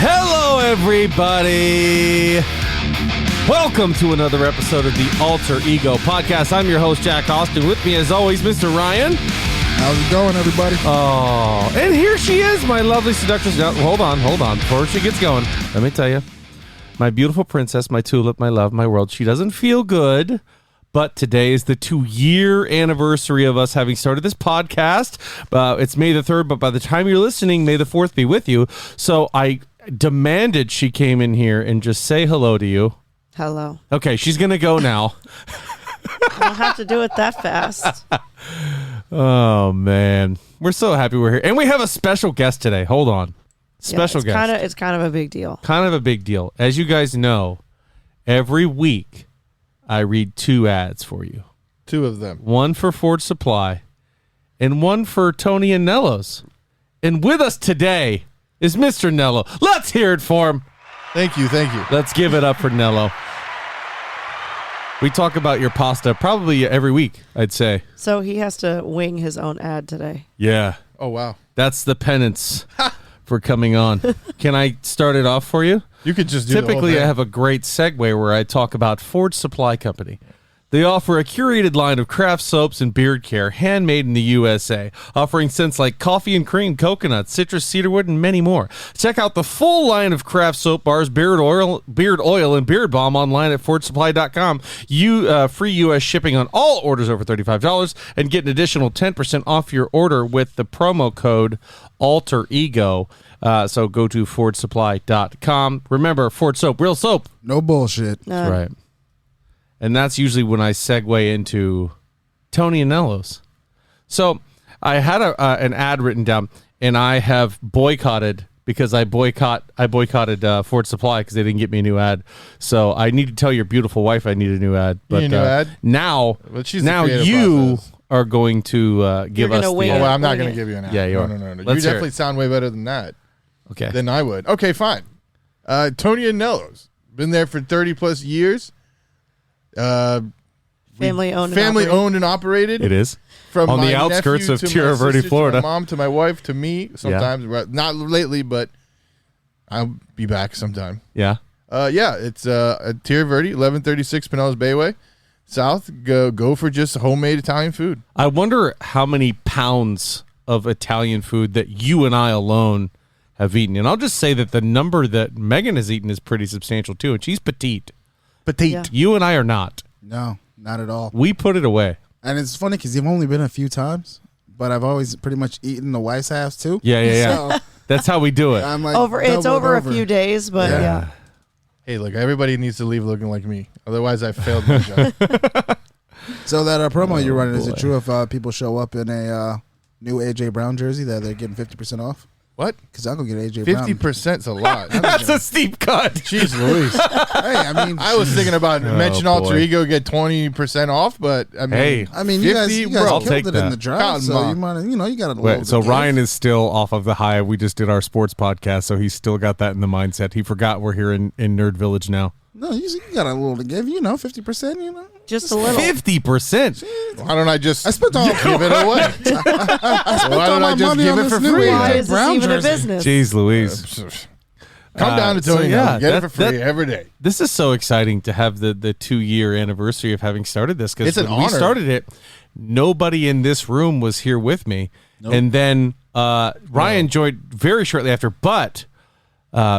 Hello, everybody. Welcome to another episode of the Alter Ego Podcast. I'm your host, Jack Austin. With me, as always, Mr. Ryan. How's it going, everybody? Oh, and here she is, my lovely seductress. Now, hold on. Before she gets going, let me tell you, my beautiful princess, my tulip, my love, my world, she doesn't feel good, but today is the 2-year anniversary of us having started this podcast. It's May the 3rd, but by the time you're listening, May the 4th be with you. So I demanded she came in here and just say hello to you. Hello. Okay, she's going to go now. I don't have to do it that fast. Oh, man. We're so happy we're here. And we have a special guest today. Hold on. Special guest. It's kind of a big deal. Kind of a big deal. As you guys know, every week I read 2 ads for you. 2 of them. One for Ford Supply and one for Tony and Nello's. And with us today is Mr. Nello. Let's hear it for him. Thank you. Let's give it up for Nello. We talk about your pasta probably every week, I'd say. So he has to wing his own ad today. Yeah. Oh, wow. That's the penance for coming on. Can I start it off for you? You could just do Typically, the whole I have a great segue where I talk about Ford Supply Company. They offer a curated line of craft soaps and beard care, handmade in the USA, offering scents like coffee and cream, coconut, citrus, cedarwood, and many more. Check out the full line of craft soap bars, beard oil, and beard balm online at FordSupply.com. Free U.S. shipping on all orders over $35 and get an additional 10% off your order with the promo code ALTEREGO. So go to FordSupply.com. Remember, Ford Soap, real soap. No bullshit. That's right. And that's usually when I segue into Tony and Nello's. So I had an ad written down, and I have boycotted because I boycotted Ford Supply because they didn't get me a new ad. So I need to tell your beautiful wife I need a new ad. But a new ad? Now you are going to give us the ad. Oh, well, I'm not going to give you an ad. Yeah, you are. No. Let's You definitely sound way better than that. Okay. Than I would. Okay, fine. Tony and Nello's. Been there for 30 plus years. Family owned and operated. It is. From on my the outskirts of nephew to Tierra my Verde, sister, Florida. To my mom, to my wife, to me. Sometimes, not lately, but I'll be back sometime. Yeah. It's at Tierra Verde, 1136 Pinellas Bayway, South. Go for just homemade Italian food. I wonder how many pounds of Italian food that you and I alone have eaten. And I'll just say that the number that Megan has eaten is pretty substantial too, and she's petite. Yeah. You and I are not. No, not at all. We put it away. And it's funny because you've only been a few times, but I've always pretty much eaten the wife's halves too. Yeah. So that's how we do it. I'm like it's over a few days, but yeah. Hey, look, everybody needs to leave looking like me. Otherwise, I failed my job. So that promo you're running, is it true if people show up in a new AJ Brown jersey that they're getting 50% off? What? Because I'll go get AJ Brown. 50%'s a lot. That's a steep cut. Jeez Louise. Hey, I mean, I was thinking about mention Alter boy. Ego get 20% off, but I mean, you guys 50, killed take it that. in the draft, so you might, you got a little. So Ryan is still off of the high. We just did our sports podcast, so he's still got that in the mindset. He forgot we're here in Nerd Village now. No, you got a little to give. 50%. Just a little. 50%. Why don't I just give it away? Why don't I just give it for free? Why is this even a business? Jeez Louise. Come down to Tony. Get it for free every day. This is so exciting to have the 2-year anniversary of having started this, because when we started it, nobody in this room was here with me. Nope. And then Ryan joined very shortly after, but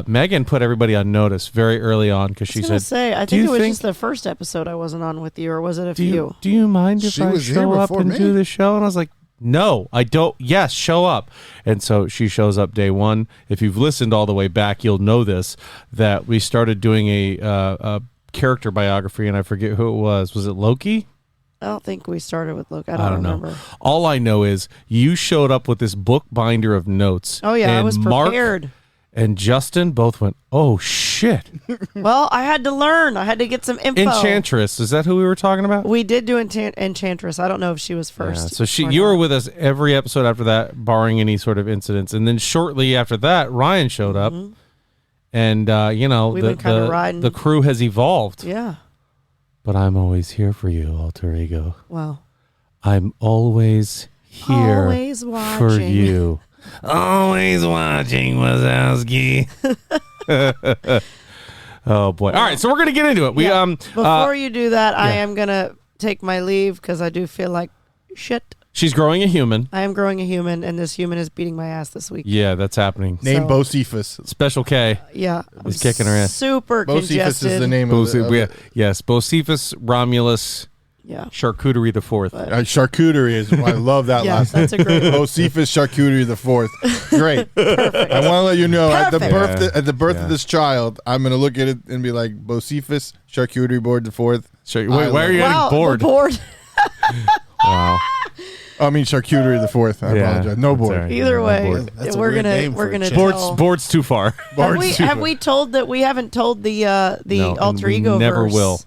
Megan put everybody on notice very early on because she said, I think it was just the first episode I wasn't on with you, or was it a few? Do you mind if I show up and do the show? And I was like, no, I don't. Yes, show up. And so she shows up day one. If you've listened all the way back, you'll know this, that we started doing a character biography, and I forget who it was. Was it Loki? I don't think we started with Loki. I don't remember. All I know is you showed up with this book binder of notes. Oh, yeah, I was prepared. Mark and Justin both went, oh, shit. Well, I had to learn. I had to get some info. Enchantress. Is that who we were talking about? We did do Enchantress. I don't know if she was first. Yeah, so you were with us every episode after that, barring any sort of incidents. And then shortly after that, Ryan showed up. And, We've been kinda riding. the crew has evolved. Yeah. But I'm always here for you, alter ego. Wow. I'm always here Always for watching. you. Always watching, Wazowski. Oh, boy. All right, so we're going to get into it. Yeah. Before you do that, I am going to take my leave because I do feel like shit. She's growing a human. I am growing a human, and this human is beating my ass this week. Yeah, that's happening. Name Bocephus. Special K. Yeah. He's kicking her ass. Super congested. Bocephus is the name of it. Yes, Bocephus Romulus Charcuterie the Fourth. Charcuterie is. I love that last name. That's a great one. Bocephus Charcuterie the Fourth. Great. Perfect. I want to let you know at the Perfect. birth of this child, I'm going to look at it and be like Bocephus Charcuterie Board the Fourth. Wait, why are you getting bored? The board. Wow. I mean Charcuterie the Fourth. I apologize. No board. Right. Either way, That's a we're weird gonna name for a chick. tell. Board's too far. Have we told that we haven't told the No, alter we ego? never verse? will.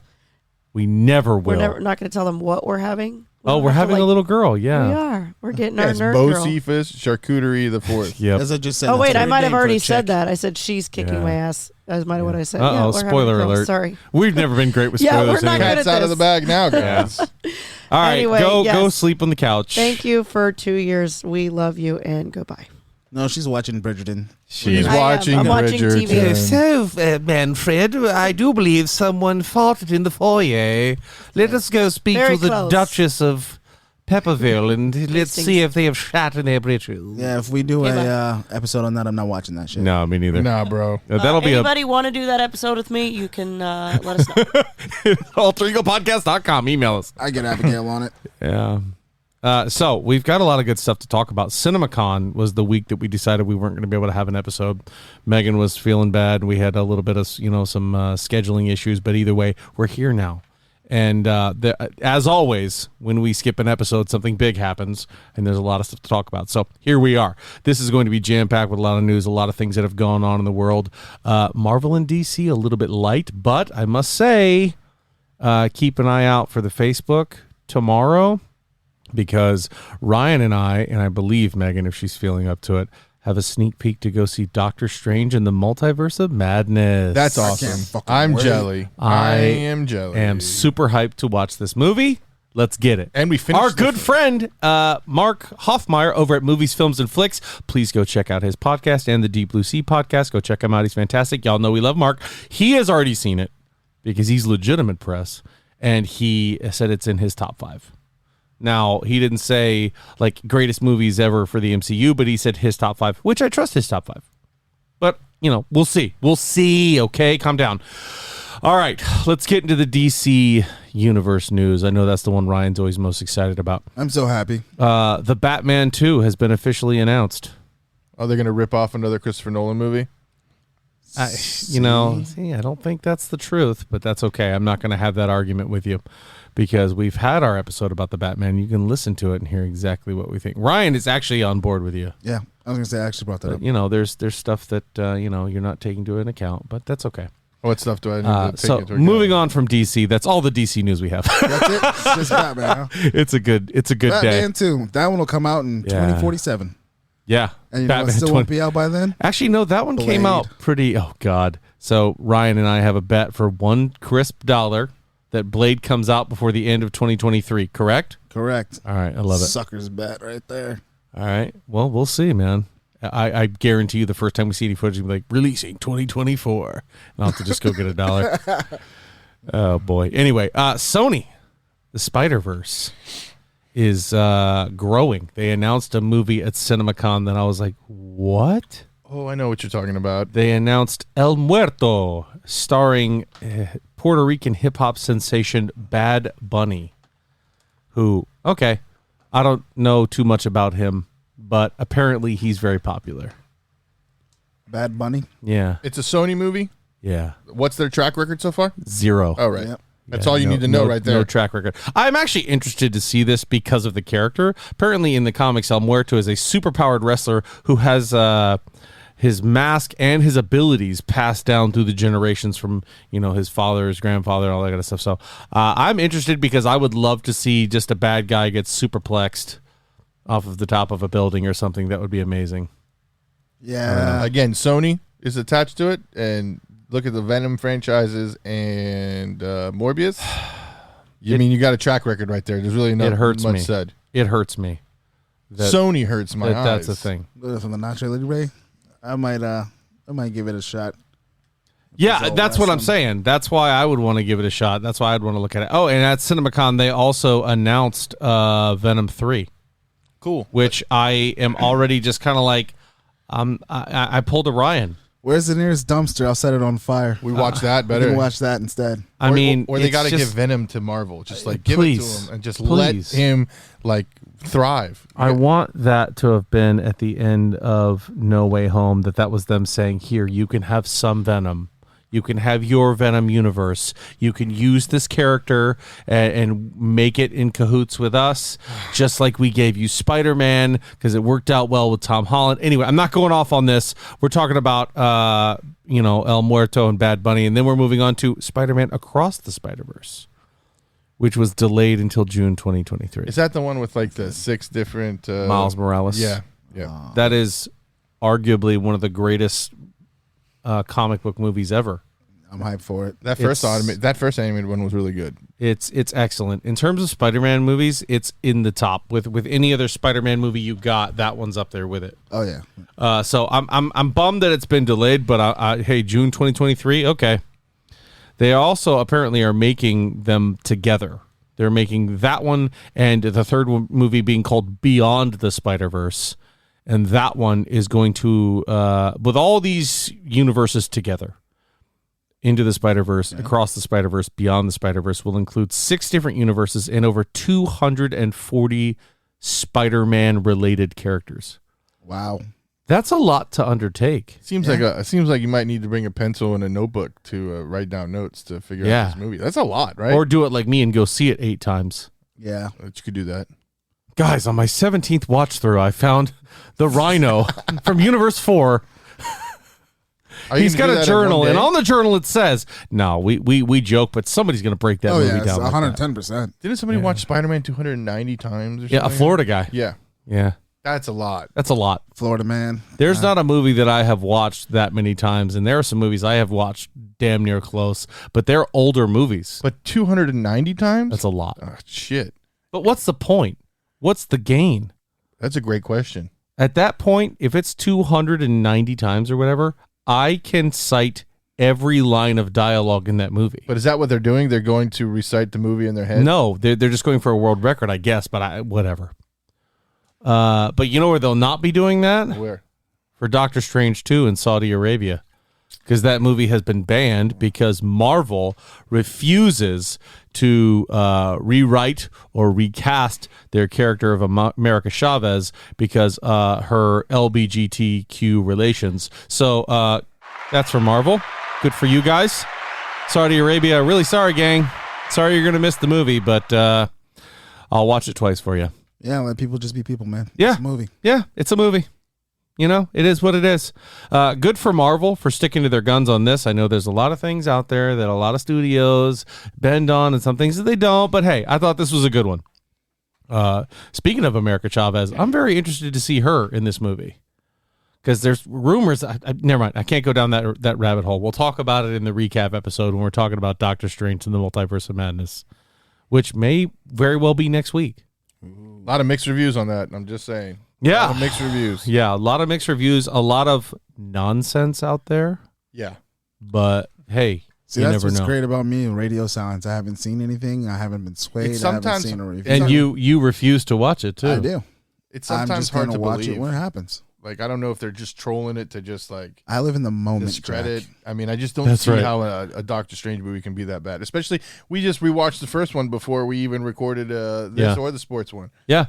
We never will. We're not going to tell them what we're having. We're having a little girl. Yeah. We are. We're getting our Yes, nerd girl. Bocephus Charcuterie the Fourth. Yep. As I just said. Oh that's wait, a I weird might have name for a already chick. said that. I said she's kicking my ass. That might have what I said. Uh-oh, Yeah, we're having a spoiler girl. alert. Sorry. We've never been great with Yeah, spoilers. we're not anyway. good at Cat's out of the this. bag now, guys. All right, Anyway, go yes. sleep on the couch. Thank you for 2 years. We love you and goodbye. No, she's watching Bridgerton. She's I am. watching I'm watching Bridgerton. TV. So, Manfred, I do believe someone farted in the foyer. Let us go speak Very to the close. Duchess of Pepperville and let's see if they have shat in their britches. Yeah, if we do Okay, a episode on that, I'm not watching that shit. No, me neither. Nah, bro. That'll be Anybody want to do that episode with me? You can let us know. alteregopodcast.com. Email us. I get Abigail on it. Yeah. So we've got a lot of good stuff to talk about. Cinemacon was the week that we decided we weren't going to be able to have an episode. Megan was feeling bad. We had a little bit of, some scheduling issues, but either way, we're here now. And as always, when we skip an episode, something big happens, and there's a lot of stuff to talk about. So here we are. This is going to be jam-packed with a lot of news, a lot of things that have gone on in the world. Marvel and DC, a little bit light, but I must say, keep an eye out for the Facebook tomorrow, because Ryan and I believe Megan, if she's feeling up to it, have a sneak peek to go see Doctor Strange in the Multiverse of Madness. That's can't awesome. fucking I'm wait. jelly. I am jelly. am super hyped to watch this movie. Let's get it. And we finished our good friend, Mark Hoffmeyer over at Movies, Films, and Flicks. Please go check out his podcast and the Deep Blue Sea podcast. Go check him out. He's fantastic. Y'all know we love Mark. He has already seen it because he's legitimate press, and he said it's in his top 5. Now, he didn't say, like, greatest movies ever for the MCU, but he said his top 5, which I trust his top 5. But, we'll see. We'll see, okay? Calm down. All right, let's get into the DC Universe news. I know that's the one Ryan's always most excited about. I'm so happy. The Batman 2 has been officially announced. Are they going to rip off another Christopher Nolan movie? I don't think that's the truth, but that's okay. I'm not going to have that argument with you, because we've had our episode about the Batman. You can listen to it and hear exactly what we think. Ryan is actually on board with you. Yeah, I was going to say I actually brought that But, up. there's stuff that, you're not taking into an account, but that's okay. What stuff do I need to take So into account? moving on from DC, that's all the DC news we have. That's it. It's just Batman. Huh? It's a good day. Batman 2. That one will come out in Yeah. 2047. Yeah. And you know what still won't be out by then? Actually, no, that one came out pretty, oh God. So Ryan and I have a bet for $1 crisp that Blade comes out before the end of 2023, correct? Correct. All right, I love it. Sucker's bet right there. All right, well, we'll see, man. I guarantee you the first time we see any footage, we'll be like, releasing 2024. And I'll have to just go get $1. Oh, boy. Anyway, Sony, the Spider-Verse, is growing. They announced a movie at Cinemacon that I was like, what? Oh, I know what you're talking about. They announced El Muerto, starring Puerto Rican hip-hop sensation Bad Bunny, who, okay, I don't know too much about him, but apparently he's very popular. Bad Bunny? Yeah. It's a Sony movie? Yeah. What's their track record so far? 0. Oh, right. Yep. That's all you need to know right there. No track record. I'm actually interested to see this because of the character. Apparently in the comics, El Muerto is a super-powered wrestler who has his mask and his abilities passed down through the generations from, his father, his grandfather, all that kind of stuff. So I'm interested because I would love to see just a bad guy get superplexed off of the top of a building or something. That would be amazing. Yeah. Again, Sony, is attached to it, and look at the Venom franchises and Morbius, you got a track record right there. There's really not much said. It hurts me. Sony hurts my eyes. That's the thing. From the Nacho Libre, I might give it a shot. Yeah, that's what I'm saying. That's why I would want to give it a shot. That's why I'd want to look at it. Oh, and at Cinemacon, they also announced Venom 3. Cool. Which I am already just kind of like, I pulled a Ryan. Where's the nearest dumpster? I'll set it on fire. We watch that better. We can watch that instead. Or they got to give Venom to Marvel. Just like give it to him and just let him like thrive. I want that to have been at the end of No Way Home. That was them saying, "Here, you can have some Venom. You can have your Venom universe. You can use this character and make it in cahoots with us, just like we gave you Spider-Man because it worked out well with Tom Holland." Anyway, I'm not going off on this. We're talking about, El Muerto and Bad Bunny, and then we're moving on to Spider-Man Across the Spider-Verse, which was delayed until June 2023. Is that the one with like the 6 different... Miles Morales? Yeah. That is arguably one of the greatest comic book movies ever. I'm hyped for it. That first animated one was really good. It's excellent. In terms of Spider-Man movies, it's in the top. With any other Spider-Man movie you got, that one's up there with it. Oh yeah. So I'm bummed that it's been delayed, but hey, June 2023, okay. They also apparently are making them together. They're making that one and the third movie being called Beyond the Spider-Verse. And that one is going to, with all these universes together, Into the Spider-Verse, Across the Spider-Verse, Beyond the Spider-Verse, will include 6 different universes and over 240 Spider-Man-related characters. Wow. That's a lot to undertake. Seems like you might need to bring a pencil and a notebook to write down notes to figure out this movie. That's a lot, right? Or do it like me and go see it 8 times. Yeah. But you could do that. Guys, on my 17th watch through, I found the Rhino from Universe 4. He's got a journal, and on the journal it says, "No, we joke, but somebody's going to break that movie down." 110%. Didn't somebody watch Spider-Man 290 times or something? Yeah, a Florida guy. Yeah. That's a lot. That's a lot. Florida man. There's not a movie that I have watched that many times, and there are some movies I have watched damn near close, but they're older movies. But 290 times? That's a lot. Oh, shit. But what's the point? What's the gain? That's a great question. At that point, if it's 290 times or whatever, I can cite every line of dialogue in that movie. But is that what they're doing? They're going to recite the movie in their head? No, they're just going for a world record, I guess, but whatever. But you know where they'll not be doing that? Where? For Doctor Strange 2 in Saudi Arabia. Because that movie has been banned because Marvel refuses to rewrite or recast their character of America Chavez because her LGBTQ relations. So that's for Marvel. Good for you guys. Saudi Arabia, really sorry, gang. Sorry you're going to miss the movie, but I'll watch it twice for you. Yeah, let people just be people, man. Yeah. It's a movie. Yeah, it's a movie. You know, it is what it is. Good for Marvel for sticking to their guns on this. I know there's a lot of things out there that a lot of studios bend on and some things that they don't. But hey, I thought this was a good one. Speaking of America Chavez, I'm very interested to see her in this movie. Because there's rumors. Never mind. I can't go down that rabbit hole. We'll talk about it in the recap episode when we're talking about Doctor Strange and the Multiverse of Madness, which may very well be next week. A lot of mixed reviews on that. I'm just saying. Yeah. A lot of mixed reviews. Yeah, a lot of mixed reviews, a lot of nonsense out there. Yeah. But hey, See, you that's never what's know. great about me and radio silence. I haven't seen anything. I haven't been swayed. I haven't seen a review. And you refuse to watch it too. I do. It's sometimes I'm just hard gonna to watch believe. it when it happens. Like, I don't know if they're just trolling it to just like I live in the moment. discredit. Jack. I mean, I just don't see how a Doctor Strange movie can be that bad. Especially, we just rewatched the first one before we even recorded this or the sports one. Yeah.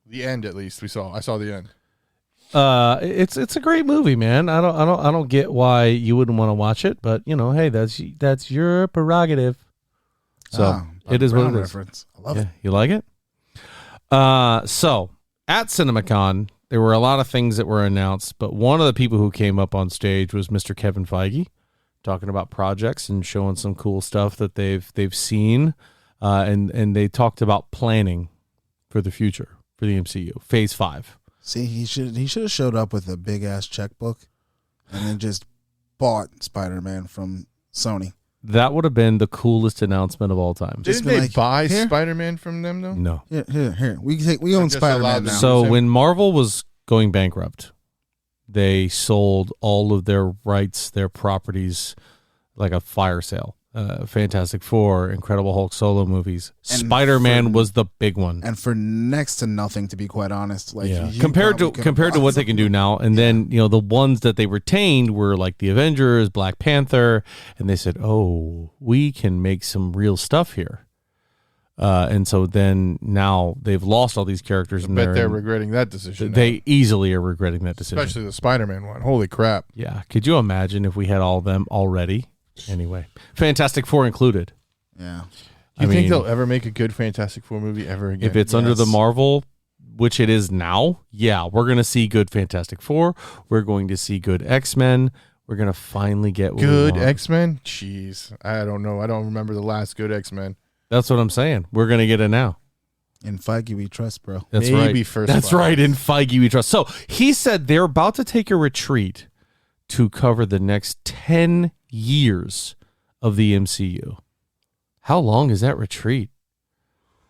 The end, at least I saw the end. It's a great movie, man. I don't get why you wouldn't want to watch it, but you know, hey, that's your prerogative. So it is what it is. Reference. I love it. You like it? So at Cinemacon, there were a lot of things that were announced, but one of the people who came up on stage was Mr. Kevin Feige, talking about projects and showing some cool stuff that they've seen, and they talked about planning for the future for the MCU, Phase 5. See, he should have showed up with a big ass checkbook and then just bought Spider-Man from Sony. That would have been the coolest announcement of all time. Didn't they buy Spider-Man from them though? No. Here. We own just Spider-Man allowed now. them. So when Marvel was going bankrupt, they sold all of their rights, their properties, like a fire sale. Fantastic Four, Incredible Hulk solo movies. And Spider-Man was the big one. And for next to nothing, to be quite honest. Like compared to what they can do now. And then, the ones that they retained were like the Avengers, Black Panther, and they said, "Oh, we can make some real stuff here." And so then now they've lost all these characters. I bet they're regretting that decision. They easily are regretting that decision. Especially the Spider-Man one. Holy crap. Yeah. Could you imagine if we had all of them already? Anyway, Fantastic Four included. Yeah. Do you think they'll ever make a good Fantastic Four movie ever again? If it's under the Marvel, which it is now, yeah, we're going to see good Fantastic Four. We're going to see good X-Men. We're going to finally get good X-Men? Jeez. I don't know. I don't remember the last good X-Men. That's what I'm saying. We're going to get it now. In Feige we trust, bro. That's Maybe right. first That's class. right. In Feige we trust. So he said they're about to take a retreat to cover the next 10 years of the MCU. How long is that retreat?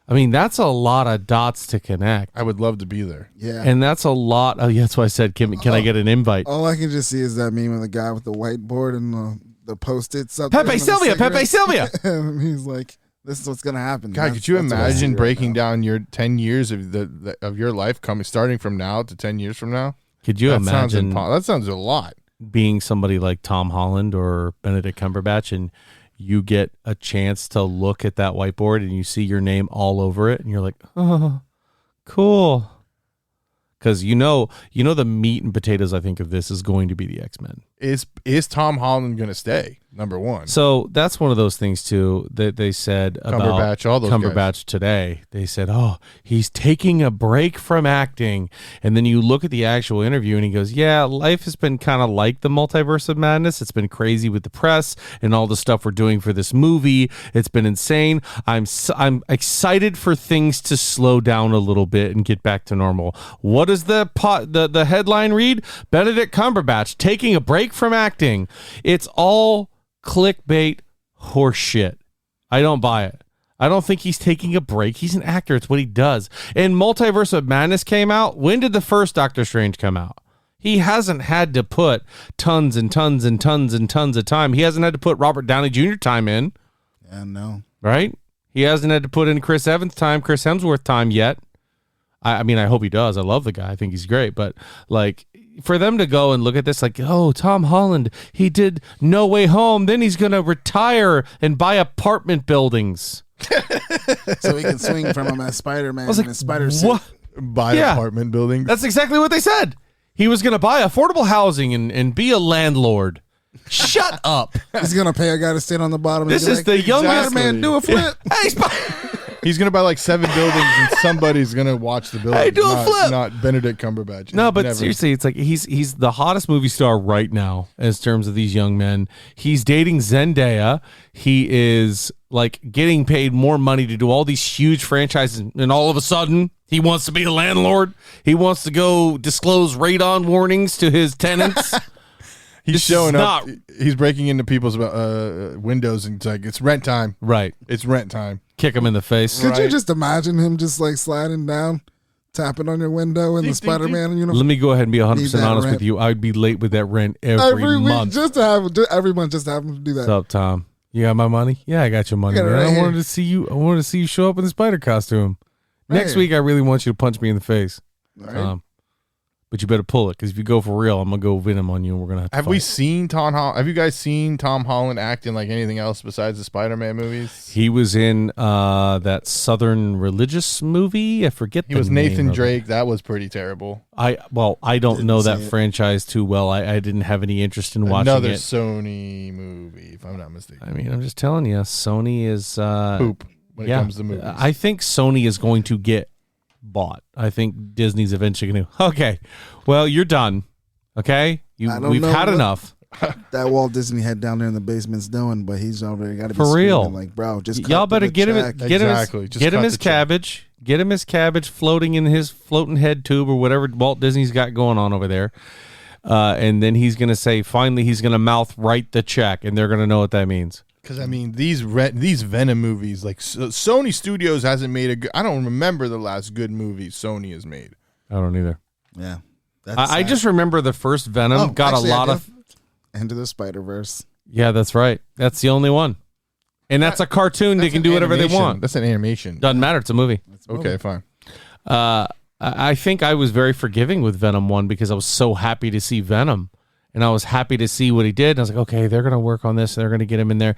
I mean, that's a lot of dots to connect. I would love to be there. Yeah. And that's a lot. Oh, yeah, that's why I said, can I get an invite? All I can just see is that meme of the guy with the whiteboard and the Post-its up Pepe Sylvia. And he's like, this is what's going to happen. God, could you imagine breaking down your 10 years of your life starting from now to 10 years from now? Could you imagine? That sounds a lot. Being somebody like Tom Holland or Benedict Cumberbatch, and you get a chance to look at that whiteboard and you see your name all over it, and you're like, oh, cool. Because you know the meat and potatoes, I think, of this is going to be the X-Men. Is Tom Holland going to stay? Number one. So that's one of those things too that they said about Cumberbatch today. They said, "Oh, he's taking a break from acting," and then you look at the actual interview, and he goes, "Yeah, life has been kind of like the Multiverse of Madness. It's been crazy with the press and all the stuff we're doing for this movie. It's been insane. I'm excited for things to slow down a little bit and get back to normal." What does the headline read? Benedict Cumberbatch taking a break from acting. It's all clickbait horseshit. I don't buy it. I don't think he's taking a break. He's an actor. It's what he does. And Multiverse of Madness came out. When did the first Doctor Strange come out? He hasn't had to put tons and tons and tons and tons of time. He hasn't had to put Robert Downey Jr. time in. Yeah, no. Right? He hasn't had to put in Chris Evans time, Chris Hemsworth time yet. I mean, I hope he does. I love the guy. I think he's great. But, like, for them to go and look at this like, oh, Tom Holland, he did No Way Home. Then he's going to retire and buy apartment buildings. So he can swing from him as Spider-Man like, in his spider suit. Buy apartment buildings. That's exactly what they said. He was going to buy affordable housing and be a landlord. Shut up. He's going to pay a guy to stand on the bottom. This and is the youngest man. Do a flip. Hey, He's going to buy like 7 buildings and somebody's going to watch the building. Hey, do a flip. Not Benedict Cumberbatch. No, but seriously, it's like he's the hottest movie star right now as terms of these young men. He's dating Zendaya. He is like getting paid more money to do all these huge franchises, and all of a sudden he wants to be a landlord. He wants to go disclose radon warnings to his tenants. He's showing up. He's breaking into people's windows and it's like, it's rent time. Right. It's rent time. Kick him in the face. Could you just imagine him just like sliding down, tapping on your window in the Spider-Man uniform? Let me go ahead and be 100% honest rent. with you. I'd be late with that rent every month. Just to have every month, just to have him do that. What's up, Tom? You got my money? Yeah, I got your money. I got it Man. right I here. wanted to see you. I wanted to see you show up in the spider costume. Right Next here. week, I really want you to punch me in the face. Right. But you better pull it, because if you go for real, I'm gonna go Venom on you, and we're gonna have to Have fight. we seen Tom Holland? Have you guys seen Tom Holland act in like anything else besides the Spider-Man movies? He was in that Southern religious movie. I forget. He was the name Nathan of it. Drake. That was pretty terrible. I don't Didn't know see that it. franchise too well. I didn't have any interest in watching Another it. Sony movie, if I'm not mistaken. I mean, I'm just telling you, Sony is Poop when it comes to movies. I think Sony is going to get bought. I think Disney's eventually going to. Okay, well, you're done. Okay, I don't we've know had what- enough. That Walt Disney head down there in the basement's doing, but he's already got to be For real. screaming, like, bro, just cut Y'all the better get him. check. Get him. Exactly. Just Get him cut his the check. cabbage. Get him his cabbage floating in his floating head tube or whatever Walt Disney's got going on over there. and then he's going to say, finally, he's going to mouth write the check, and they're going to know what that means. Because, I mean, these Venom movies, like Sony Studios hasn't made a good... I don't remember the last good movie Sony has made. I don't either. Yeah. I just remember the first Venom got a lot of... Into the Spider-Verse. Yeah, that's right. That's the only one. And that's a cartoon. They can do whatever they want. That's an animation. Doesn't matter. It's a movie. Okay, fine. I think I was very forgiving with Venom 1 because I was so happy to see Venom. And I was happy to see what he did. And I was like, okay, they're going to work on this. They're going to get him in there.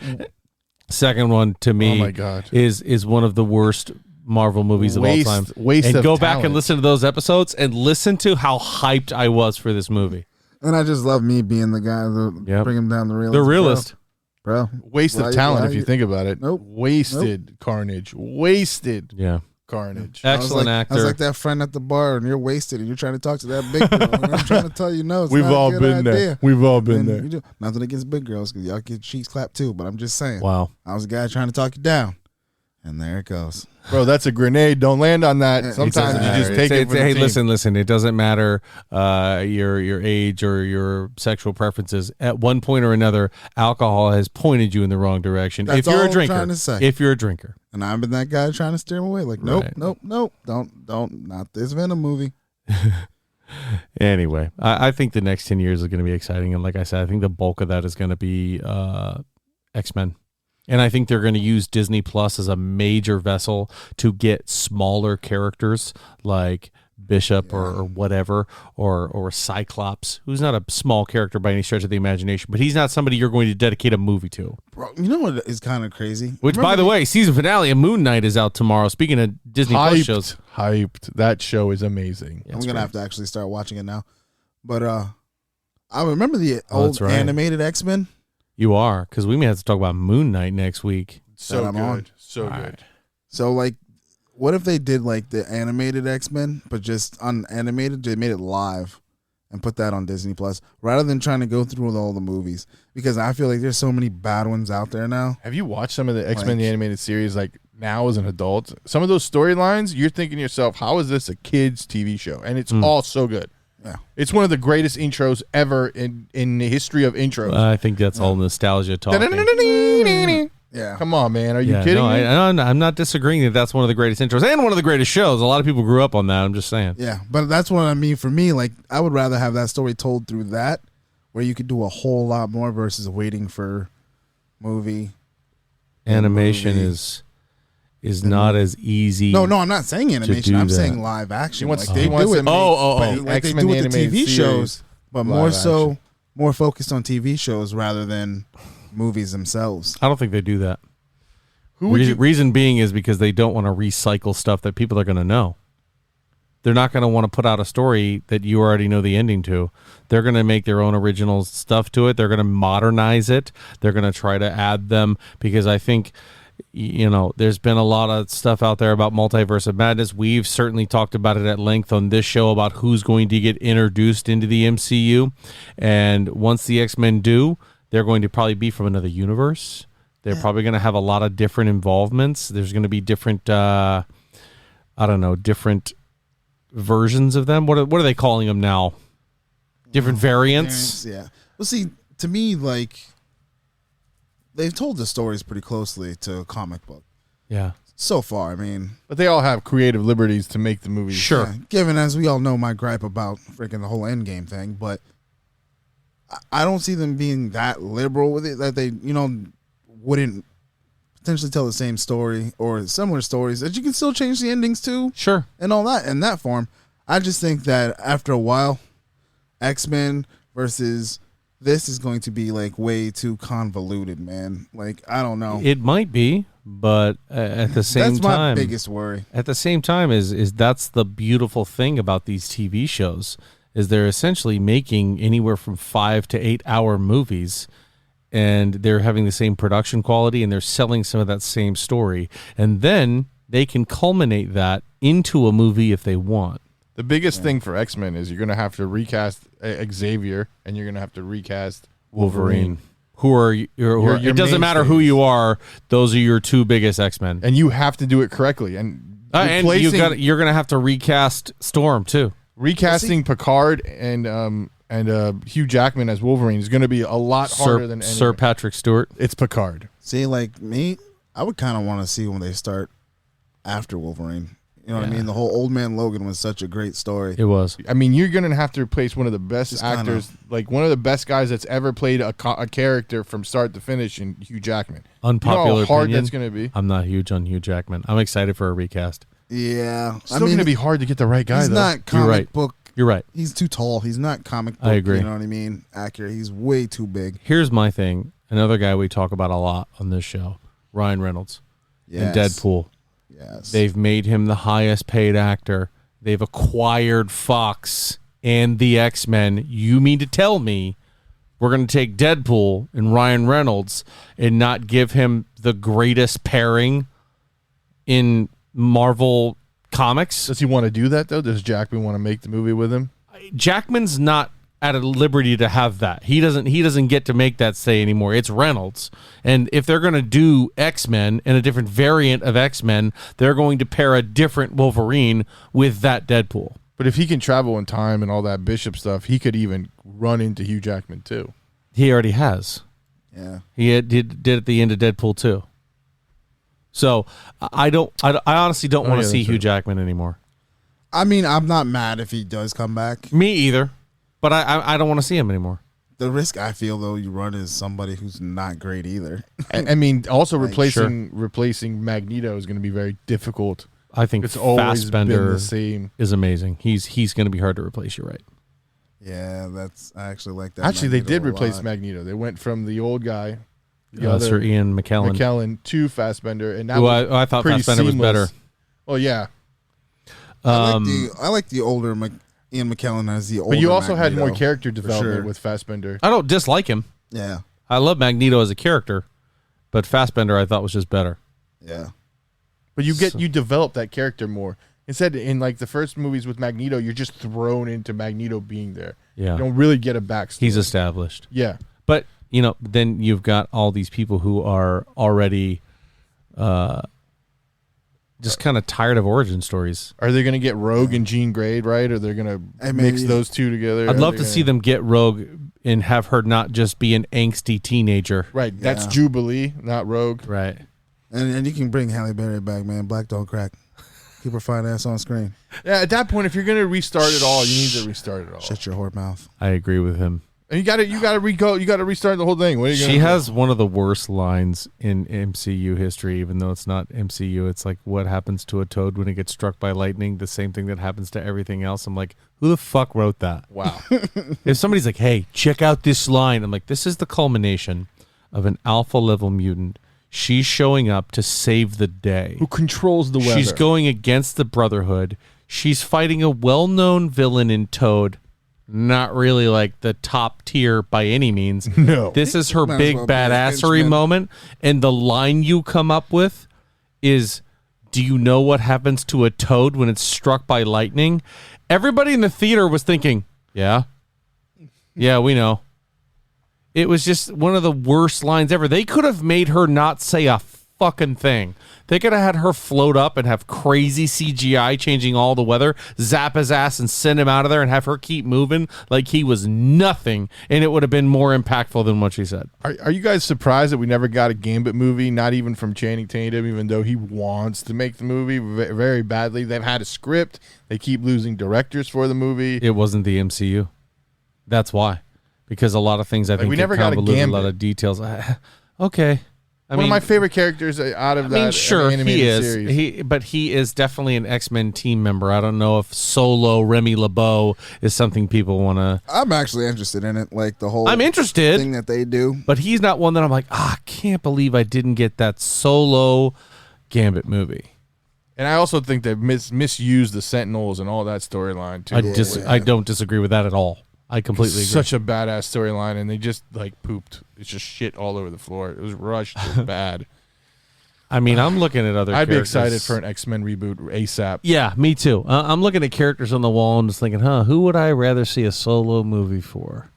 Second one, to me, oh my God, is one of the worst Marvel movies of all time. And go back and listen to those episodes and listen to how hyped I was for this movie. And I just love me being the guy that bring him down the realist. The realist. Bro. Waste of talent if you think about it. Nope. Wasted Carnage. Wasted Carnage. Excellent actor. I was like that friend at the bar and you're wasted and you're trying to talk to that big girl. And I'm trying to tell you, no, it's We've not all a good been idea. there. We've all been there. Nothing against big girls because y'all get cheeks clapped too, but I'm just saying. Wow. I was a guy trying to talk you down. And there it goes. Bro, that's a grenade. Don't land on that. Sometimes you just take it for the Hey, team. listen. It doesn't matter your age or your sexual preferences. At one point or another, alcohol has pointed you in the wrong direction. That's if you're all a I'm drinker, trying to say. if you're a drinker. And I've been that guy trying to steer him away. Like, nope, Right. nope. Don't. Not this Venom movie. Anyway, I think the next 10 years is going to be exciting. And like I said, I think the bulk of that is going to be X-Men. And I think they're going to use Disney Plus as a major vessel to get smaller characters like Bishop or whatever, or Cyclops, who's not a small character by any stretch of the imagination, but he's not somebody you're going to dedicate a movie to. Bro, you know what is kind of crazy? Which, by the way, season finale of Moon Knight is out tomorrow. Speaking of Disney Plus shows. Hyped. That show is amazing. I'm going to have to actually start watching it now. But I remember the old animated X-Men. You are, because we may have to talk about Moon Knight next week. So good. So All good. right. So, like, what if they did, like, the animated X-Men, but just unanimated? They made it live and put that on Disney Plus rather than trying to go through all the movies. Because I feel like there's so many bad ones out there now. Have you watched some of the X-Men the animated series, like, now as an adult? Some of those storylines, you're thinking to yourself, how is this a kid's TV show? And it's all so good. Yeah. It's one of the greatest intros ever in the history of intros. I think that's all nostalgia talking. Yeah. Come on, man. Are you kidding me? I'm not disagreeing that that's one of the greatest intros and one of the greatest shows. A lot of people grew up on that. I'm just saying. Yeah, but that's what I mean. For me, like, I would rather have that story told through that, where you could do a whole lot more versus waiting for movie. Animation is not as easy. No, I'm not saying animation. I'm that. saying live action. He wants- Like, he they wants do to it. make- But like they X-Men do with the animated TV series, shows, but live more focused on TV shows rather than movies themselves. I don't think they do that. Who would you? Reason being is because they don't want to recycle stuff that people are going to know. They're not going to want to put out a story that you already know the ending to. They're going to make their own original stuff to it. They're going to modernize it. They're going to try to add them because I think, there's been a lot of stuff out there about Multiverse of Madness. We've certainly talked about it at length on this show about who's going to get introduced into the MCU. And once the X-Men do, they're going to probably be from another universe. They're probably going to have a lot of different involvements. There's going to be different, different versions of them. What are they calling them now? Different variants? Yeah. Well, see, to me, like, they've told the stories pretty closely to a comic book. Yeah. So far, I mean. But they all have creative liberties to make the movies. Sure. Yeah, given, as we all know, my gripe about freaking the whole Endgame thing, but I don't see them being that liberal with it, that they, wouldn't potentially tell the same story or similar stories that you can still change the endings to. Sure. And all that in that form. I just think that after a while, X-Men versus this is going to be like way too convoluted, man. Like, I don't know. It might be, but at the same That's time, my biggest worry. At the same time, is that's the beautiful thing about these TV shows is they're essentially making anywhere from 5 to 8 hour movies, and they're having the same production quality, and they're selling some of that same story, and then they can culminate that into a movie if they want. The biggest thing for X-Men is you're going to have to recast Xavier, and you're going to have to recast Wolverine. Who are your it doesn't matter who you are; those are your two biggest X-Men, and you have to do it correctly. And you're going to have to recast Storm too. Recasting Picard and And Hugh Jackman as Wolverine is going to be a lot harder than Sir Patrick Stewart. It's Picard. See, like me, I would kind of want to see when they start after Wolverine. You know what I mean? The whole Old Man Logan was such a great story. It was. I mean, you're going to have to replace one of the best actors, like one of the best guys that's ever played a character from start to finish in Hugh Jackman. Unpopular you know how hard opinion, that's going to be? I'm not huge on Hugh Jackman. I'm excited for a recast. Yeah. It's still going to be hard to get the right guy, he's though. not comic book. You're right. He's too tall. He's not comic book. I agree. You know what I mean? Accurate. He's way too big. Here's my thing. Another guy we talk about a lot on this show, Ryan Reynolds. Yes. In Deadpool. Yes. They've made him the highest paid actor. They've acquired Fox and the X-Men. You mean to tell me we're going to take Deadpool and Ryan Reynolds and not give him the greatest pairing in Marvel Comics? Does he want to do that, though? Does Jackman want to make the movie with him? Jackman's not at a liberty to have that. He doesn't get to make that say anymore. It's Reynolds. And if they're going to do X-Men and a different variant of X-Men, they're going to pair a different Wolverine with that Deadpool. But if he can travel in time and all that Bishop stuff, he could even run into Hugh Jackman, too. He already has. Yeah. He did at the end of Deadpool 2. So I honestly don't want to see Hugh Jackman anymore. I mean, I'm not mad if he does come back. Me either. But I don't want to see him anymore. The risk I feel though you run is somebody who's not great either. I mean, also Like, replacing Magneto is going to be very difficult. I think It's always been Fassbender the same. is amazing. He's going to be hard to replace. You're right. Yeah, I actually like that. Actually, they did Magneto a replace lot. Magneto. They went from the old guy, the other Sir Ian McKellen. to Fassbender, and that Who was I thought pretty Fassbender was seamless. better. Well, yeah, I like the older Ian McKellen as the older. but you also had Magneto, more character for development sure. with Fassbender. I don't dislike him. Yeah, I love Magneto as a character, but Fassbender I thought was just better. yeah. But you develop that character more. Instead, in like the first movies with Magneto, you're just thrown into Magneto being there. Yeah. You don't really get a backstory. He's established. Yeah. But, then you've got all these people who are already just kind of tired of origin stories. Are they going to get Rogue and Jean Grey, right? Or they're going to mix those two together? I'd love to see them get Rogue and have her not just be an angsty teenager. Right. Yeah. That's Jubilee, not Rogue. Right. And you can bring Halle Berry back, man. Black don't crack. Keep her fine ass on screen. Yeah, at that point, if you're going to restart it all, you need to restart it all. Shut your whore mouth. I agree with him. And you got to restart the whole thing. What are you She has one of the worst lines in MCU history, even though it's not MCU. It's like, what happens to a toad when it gets struck by lightning? The same thing that happens to everything else. I'm like, who the fuck wrote that? Wow. If somebody's like, hey, check out this line, I'm like, this is the culmination of an alpha level mutant. She's showing up to save the day. Who controls the weather? She's going against the Brotherhood. She's fighting a well-known villain in Toad. Not really like the top tier by any means. No. This is her Might as big well be a badassery henchman. moment. And the line you come up with is, do you know what happens to a toad when it's struck by lightning? Everybody in the theater was thinking, yeah, we know. It was just one of the worst lines ever. They could have made her not say a fucking thing. They could have had her float up and have crazy CGI changing all the weather, zap his ass and send him out of there and have her keep moving like he was nothing, and it would have been more impactful than what she said. Are you guys surprised that we never got a Gambit movie, not even from Channing Tatum, even though he wants to make the movie very badly? They've had a script. They keep losing directors for the movie. It wasn't the MCU. That's why. Because a lot of things I think we get never got a convoluted, a lot Gambit. of details. Okay. One of my favorite characters out of that sure, animated he is. series. But he is definitely an X-Men team member. I don't know if solo Remy LeBeau is something people want to. I'm actually interested in it, like the whole I'm interested, thing that they do. but he's not one that I'm like, I can't believe I didn't get that solo Gambit movie. And I also think they misused the Sentinels and all that storyline too. I don't disagree with that at all. I completely agree. Such a badass storyline, and they just like pooped. It's just shit all over the floor. It was rushed. It was bad. I mean, I'm looking at other. I'd be characters. excited for an X-Men reboot ASAP. Yeah, me too. I'm looking at characters on the wall and just thinking, who would I rather see a solo movie for?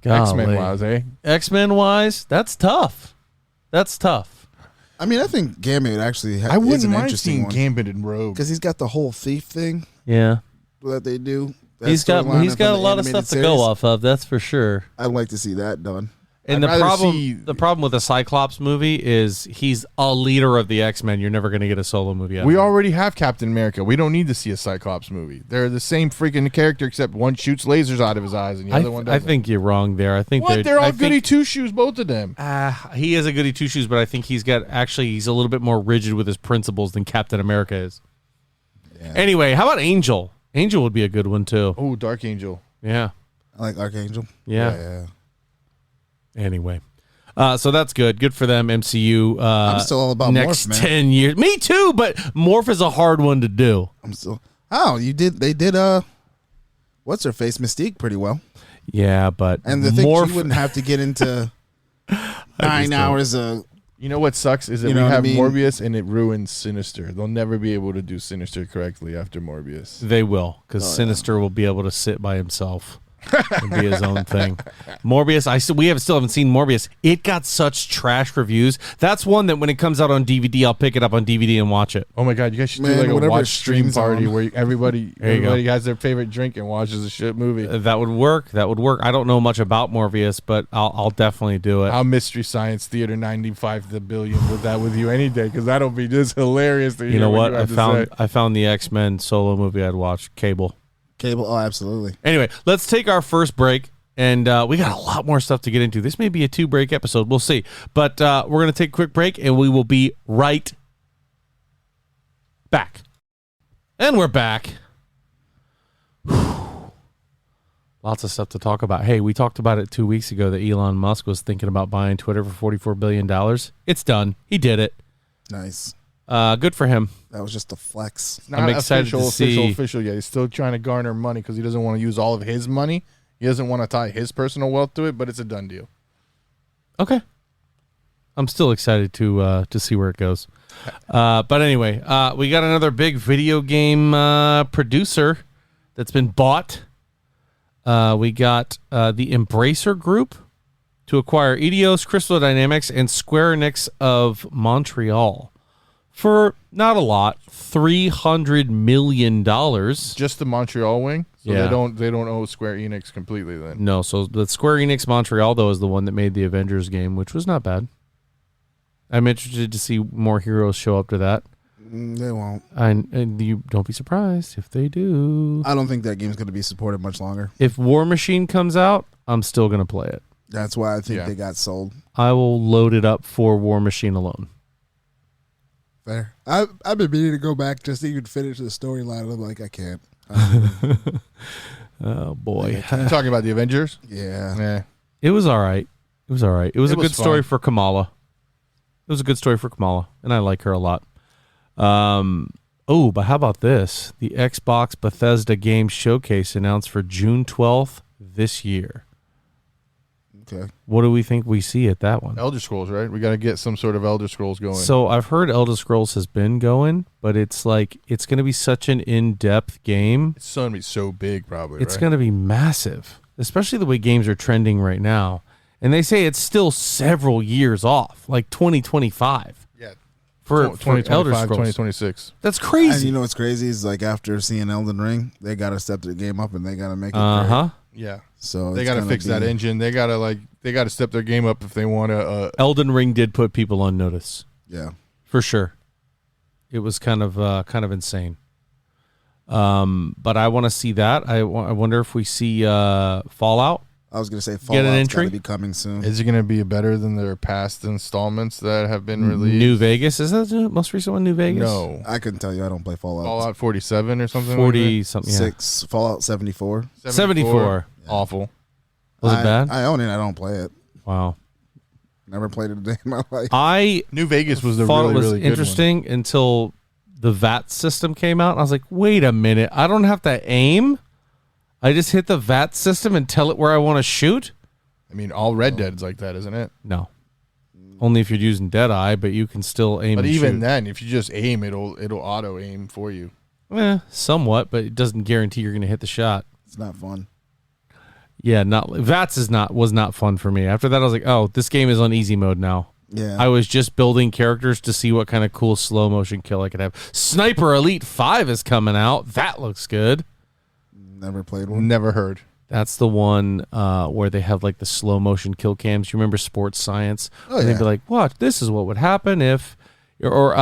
X-Men wise, eh? X-Men wise, that's tough. That's tough. I mean, I think Gambit actually I is wouldn't an mind interesting seeing one Gambit and Rogue. because he's got the whole thief thing Yeah. that they do. He's got a lot of stuff to go off of. That's for sure. I'd like to see that done. And the problem with the Cyclops movie is he's a leader of the X-Men. You're never going to get a solo movie out We of him. already have Captain America. We don't need to see a Cyclops movie. They're the same freaking character, except one shoots lasers out of his eyes and the other one doesn't. I think you're wrong there. I think they're all goody two shoes, both of them. He is a goody two shoes, but I think he's a little bit more rigid with his principles than Captain America is. Yeah. Anyway, how about Angel? Angel would be a good one too. Oh, Dark Angel. Yeah, I like Archangel. Yeah. Anyway. So that's good. Good for them, MCU. I'm still all about next Morph, man. 10 years. Me too, but Morph is a hard one to do. They did what's her face? Mystique pretty well. Yeah, but and the thing she wouldn't have to get into 9 hours of. You know what sucks is that we have Morbius and it ruins Sinister. They'll never be able to do Sinister correctly after Morbius. They will, because Sinister will be able to sit by himself. And be his own thing. Morbius, we still haven't seen Morbius. It got such trash reviews. That's one that when it comes out on DVD, I'll pick it up on DVD and watch it. Oh my god, you guys should do like a watch stream party where everybody has their favorite drink and watches a shit movie. That would work. I don't know much about Morbius, but I'll definitely do it. I'll Mystery Science Theater 95 the billion with that with you any day, because that'll be just hilarious to hear. You know what? I found the X-Men solo movie I'd watch, Cable. Oh, absolutely. Anyway, let's take our first break, and we got a lot more stuff to get into. This may be a 2-break episode. We'll see. But we're going to take a quick break, and we will be right back. And we're back. Lots of stuff to talk about. Hey, we talked about it 2 weeks ago that Elon Musk was thinking about buying Twitter for $44 billion. It's done. He did it. Nice. Good for him. That was just a flex. Not I'm excited to see. Official yet. He's still trying to garner money because he doesn't want to use all of his money. He doesn't want to tie his personal wealth to it, but it's a done deal. Okay. I'm still excited to see where it goes. But anyway, we got another big video game producer that's been bought. We got the Embracer Group to acquire Eidos, Crystal Dynamics, and Square Enix of Montreal for not a lot, $300 million. Just the Montreal wing? So yeah. They don't owe Square Enix completely then. No, so the Square Enix Montreal, though, is the one that made the Avengers game, which was not bad. I'm interested to see more heroes show up to that. They won't. And you don't be surprised if they do. I don't think that game's going to be supported much longer. If War Machine comes out, I'm still going to play it. That's why I think they got sold. I will load it up for War Machine alone. Fair. I've been meaning to go back just to even finish the storyline. I'm like, I can't. Oh, boy. You talking about the Avengers? Yeah. It was all right. It was a good story for Kamala. It was a good story for Kamala, and I like her a lot. But how about this? The Xbox Bethesda Game Showcase announced for June 12th this year. Okay. What do we think we see at that one? Elder Scrolls, right? We got to get some sort of Elder Scrolls going. So I've heard Elder Scrolls has been going, but it's like it's going to be such an in-depth game. It's going to be so big, probably. It's going to be massive, especially the way games are trending right now. And they say it's still several years off, like 2025. Yeah. For 2025, Elder Scrolls. 2026. That's crazy. And you know what's crazy is like after seeing Elden Ring, they got to step the game up and they got to make it. Uh-huh. Yeah. So they got to fix that engine. They got to step their game up if they want to. Elden Ring did put people on notice. Yeah. For sure. It was kind of insane. But I want to see that. I wonder if we see Fallout. I was going to say Fallout's got to be coming soon. Is it going to be better than their past installments that have been released? New Vegas. Is that the most recent one, New Vegas? No. I couldn't tell you. I don't play Fallout. Fallout 47 or something 40 like something. 6. Fallout 74. 74. Yeah. Awful. Was it bad? I own it. I don't play it. Wow. Never played it a day in my life. New Vegas was the thought really, it was really good interesting one. Until the VAT system came out. And I was like, wait a minute. I don't have to aim? I just hit the VAT system and tell it where I want to shoot? I mean, all Red Dead's like that, isn't it? No. Only if you're using Deadeye, but you can still aim But and even shoot. then, if you just aim, it'll auto aim for you. Somewhat, but it doesn't guarantee you're going to hit the shot. It's not fun. Yeah, VATS was not fun for me. After that, I was like, oh, this game is on easy mode now. Yeah. I was just building characters to see what kind of cool slow motion kill I could have. Sniper Elite 5 is coming out. That looks good. Never played one. Never heard. That's the one where they have like the slow motion kill cams. You remember Sports Science? Oh, And yeah. they'd be like, "What? This is what would happen if," or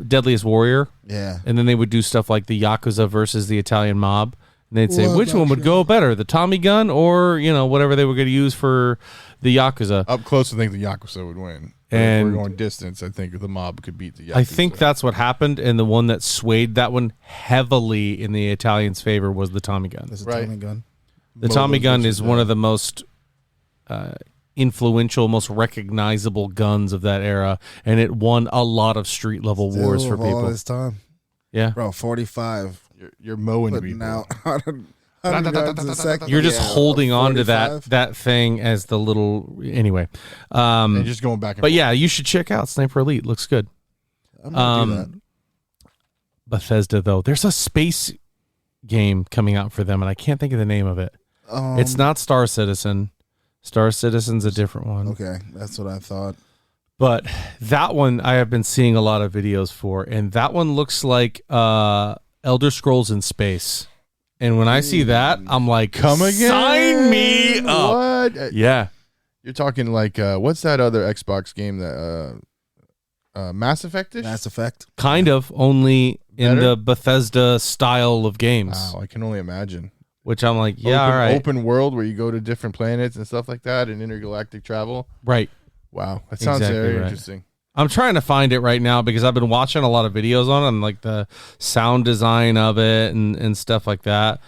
Deadliest Warrior. Yeah. And then they would do stuff like the Yakuza versus the Italian Mob. And they'd say, What which one would about go better, the Tommy gun or, whatever they were going to use for the Yakuza. Up close, I think the Yakuza would win. But And- if we're going distance, I think the mob could beat the Yakuza. I think that's what happened. And the one that swayed that one heavily in the Italians' favor was the Tommy gun. There's a Right. Tommy gun. The Tommy Mobiles gun versus is one of the most influential, most recognizable guns of that era. And it won a lot of street level wars for Still of all people. this time. Yeah. Bro, 45. You're mowing Putting people. out 100 yards a second. You're just Yeah, holding on to 45. that thing as the little anyway. And just going back and But forth. yeah, you should check out Sniper Elite. Looks good. I'm gonna do that. Bethesda though, there's a space game coming out for them, and I can't think of the name of it. It's not Star Citizen. Star Citizen's a different one. Okay, that's what I thought. But that one I have been seeing a lot of videos for, and that one looks like Elder Scrolls in space. And when I see that, I'm like, Come again. sign me up. What? Yeah. You're talking like, what's that other Xbox game that, Mass Effect-ish? Mass Effect. Kind of, only in Better? the Bethesda style of games. Wow, I can only imagine. Which I'm like, yeah, open, all right. Open world where you go to different planets and stuff like that and intergalactic travel. Right. Wow. That sounds Exactly very right. interesting. I'm trying to find it right now because I've been watching a lot of videos on it and like the sound design of it and stuff like that.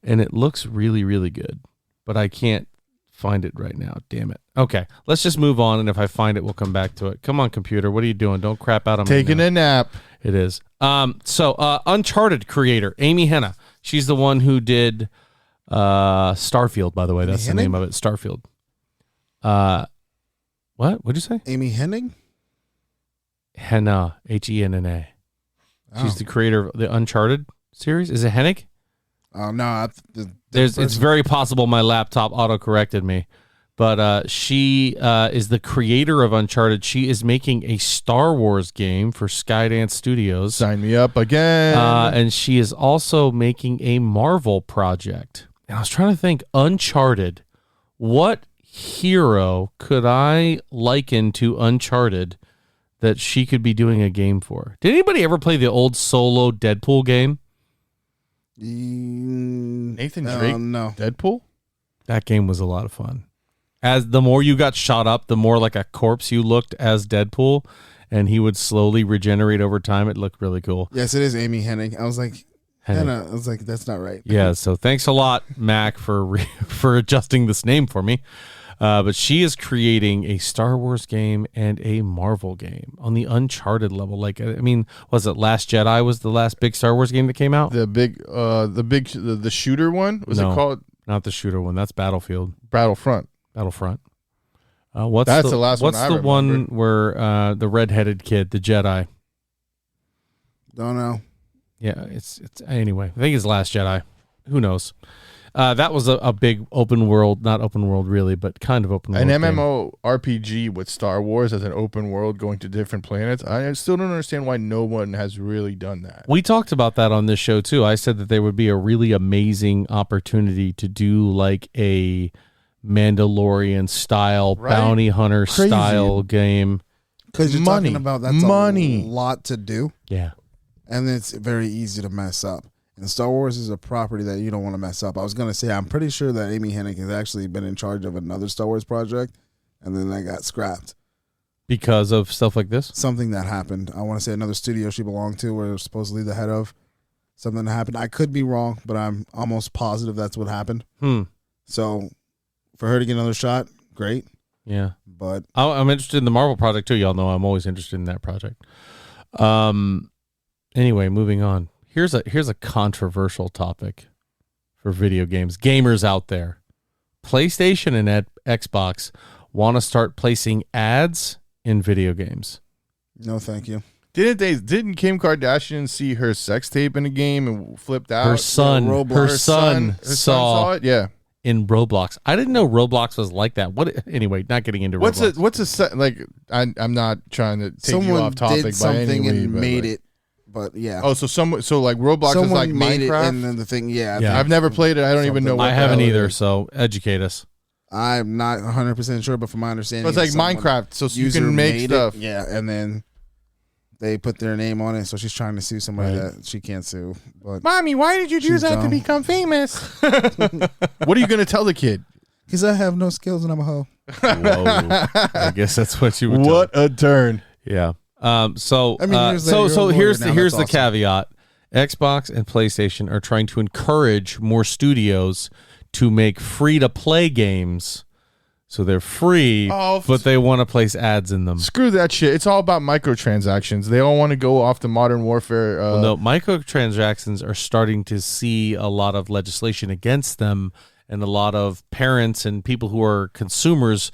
And it looks really, really good. But I can't find it right now. Damn it. Okay. Let's just move on. And if I find it, we'll come back to it. Come on, computer. What are you doing? Don't crap out on me. Taking now. a nap. It is. So Uncharted creator, Amy Hennig. She's the one who did Starfield, by the way. That's the name of it. Starfield. What? What'd you say? Amy Hennig? Henna. Henna. She's the creator of the Uncharted series. Is it Hennig? Oh, no. It's very possible my laptop auto-corrected me. But she is the creator of Uncharted. She is making a Star Wars game for Skydance Studios. Sign me up again. And she is also making a Marvel project. And I was trying to think, Uncharted, what hero could I liken to Uncharted that she could be doing a game for? Did anybody ever play the old solo Deadpool game? Nathan Drake? No. Deadpool? That game was a lot of fun. As the more you got shot up, the more like a corpse you looked as Deadpool, and he would slowly regenerate over time. It looked really cool. Yes, it is Amy Hennig. I was like, Hennig. Henna. I was like, that's not right. Yeah, so thanks a lot, Mac, for adjusting this name for me. But she is creating a Star Wars game and a Marvel game on the Uncharted level. Like, I mean, was it Last Jedi was the last big Star Wars game that came out? The shooter one? Was No. it called Not the shooter one. That's Battlefront. Battlefront? That's the last one What's I the one remember. where the redheaded kid, the Jedi? Don't know. Yeah, it's anyway. I think it's Last Jedi. Who knows? That was a big open world, not open world really, but kind of open world. An game. MMORPG with Star Wars as an open world going to different planets. I still don't understand why no one has really done that. We talked about that on this show too. I said that there would be a really amazing opportunity to do like a Mandalorian style, Right? bounty hunter Crazy. style game. Because you're Money. talking about that's Money. a lot to do, Yeah. and it's very easy to mess up. And Star Wars is a property that you don't want to mess up. I was going to say, I'm pretty sure that Amy Hennig has actually been in charge of another Star Wars project, and then that got scrapped. Because of stuff like this? Something that happened. I want to say another studio she belonged to or supposedly the head of. Something that happened. I could be wrong, but I'm almost positive that's what happened. So for her to get another shot, great. Yeah. But I'm interested in the Marvel project too. Y'all know I'm always interested in that project. Anyway, moving on. Here's a controversial topic for video games. Gamers out there. PlayStation and Xbox want to start placing ads in video games. no, thank you. Didn't Kim Kardashian see her sex tape in a game and flipped out? Her son saw it. Yeah. in Roblox. I didn't know Roblox was like that. What? Anyway, not getting into Roblox. Like? I'm not trying to take you Someone off topic did by something any way, and but made like, it But yeah. Oh, so like Roblox is like made Minecraft. it, and then the thing, Yeah. I've never played it. I don't even know. What I the haven't hell it either. is. So educate us. I'm not 100% sure, but from my understanding, But it's like someone- Minecraft, so you user can make made stuff. It, yeah, and then they put their name on it, so she's trying to sue somebody that she can't sue. But Mommy, why did you do She's that to dumb. become famous? What are you going to tell the kid? because I have no skills and I'm a hoe. Whoa. I guess that's what you would tell. What a turn. Yeah. So I mean, here's the- so you're a so lawyer here's now, the here's the that's awesome. caveat. Xbox and PlayStation are trying to encourage more studios to make free to play games. So they're free, Oh, but they want to place ads in them. Screw that shit. It's all about microtransactions. They all want to go off the Modern Warfare. Well, no, microtransactions are starting to see a lot of legislation against them, and a lot of parents and people who are consumers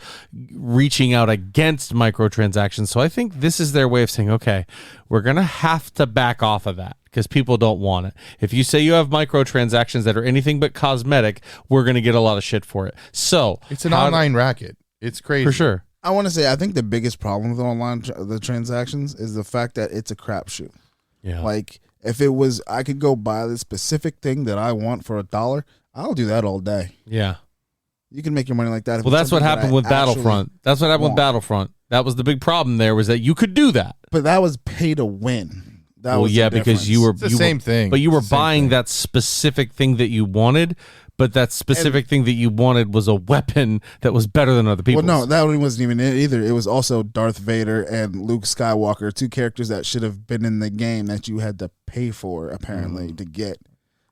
reaching out against microtransactions. So I think this is their way of saying, okay, we're going to have to back off of that because people don't want it. If you say you have microtransactions that are anything but cosmetic, we're going to get a lot of shit for it. So It's an online racket. It's crazy. for sure. I want to say I think the biggest problem with online the transactions is the fact that it's a crapshoot. Yeah. Like if it was, I could go buy this specific thing that I want for $1. I'll do that all day. Yeah. You can make your money like that. Well, that's what happened with Battlefront. That's what happened with want. Battlefront. That was the big problem there, was that you could do that. But that was pay to win. That Well, was yeah, the because you were It's the you same were, thing. but you were It's the same buying thing. that specific thing that you wanted. But that specific thing that you wanted was a weapon that was better than other people's. Well, no, that one wasn't even it either. It was also Darth Vader and Luke Skywalker, two characters that should have been in the game that you had to pay for apparently to get.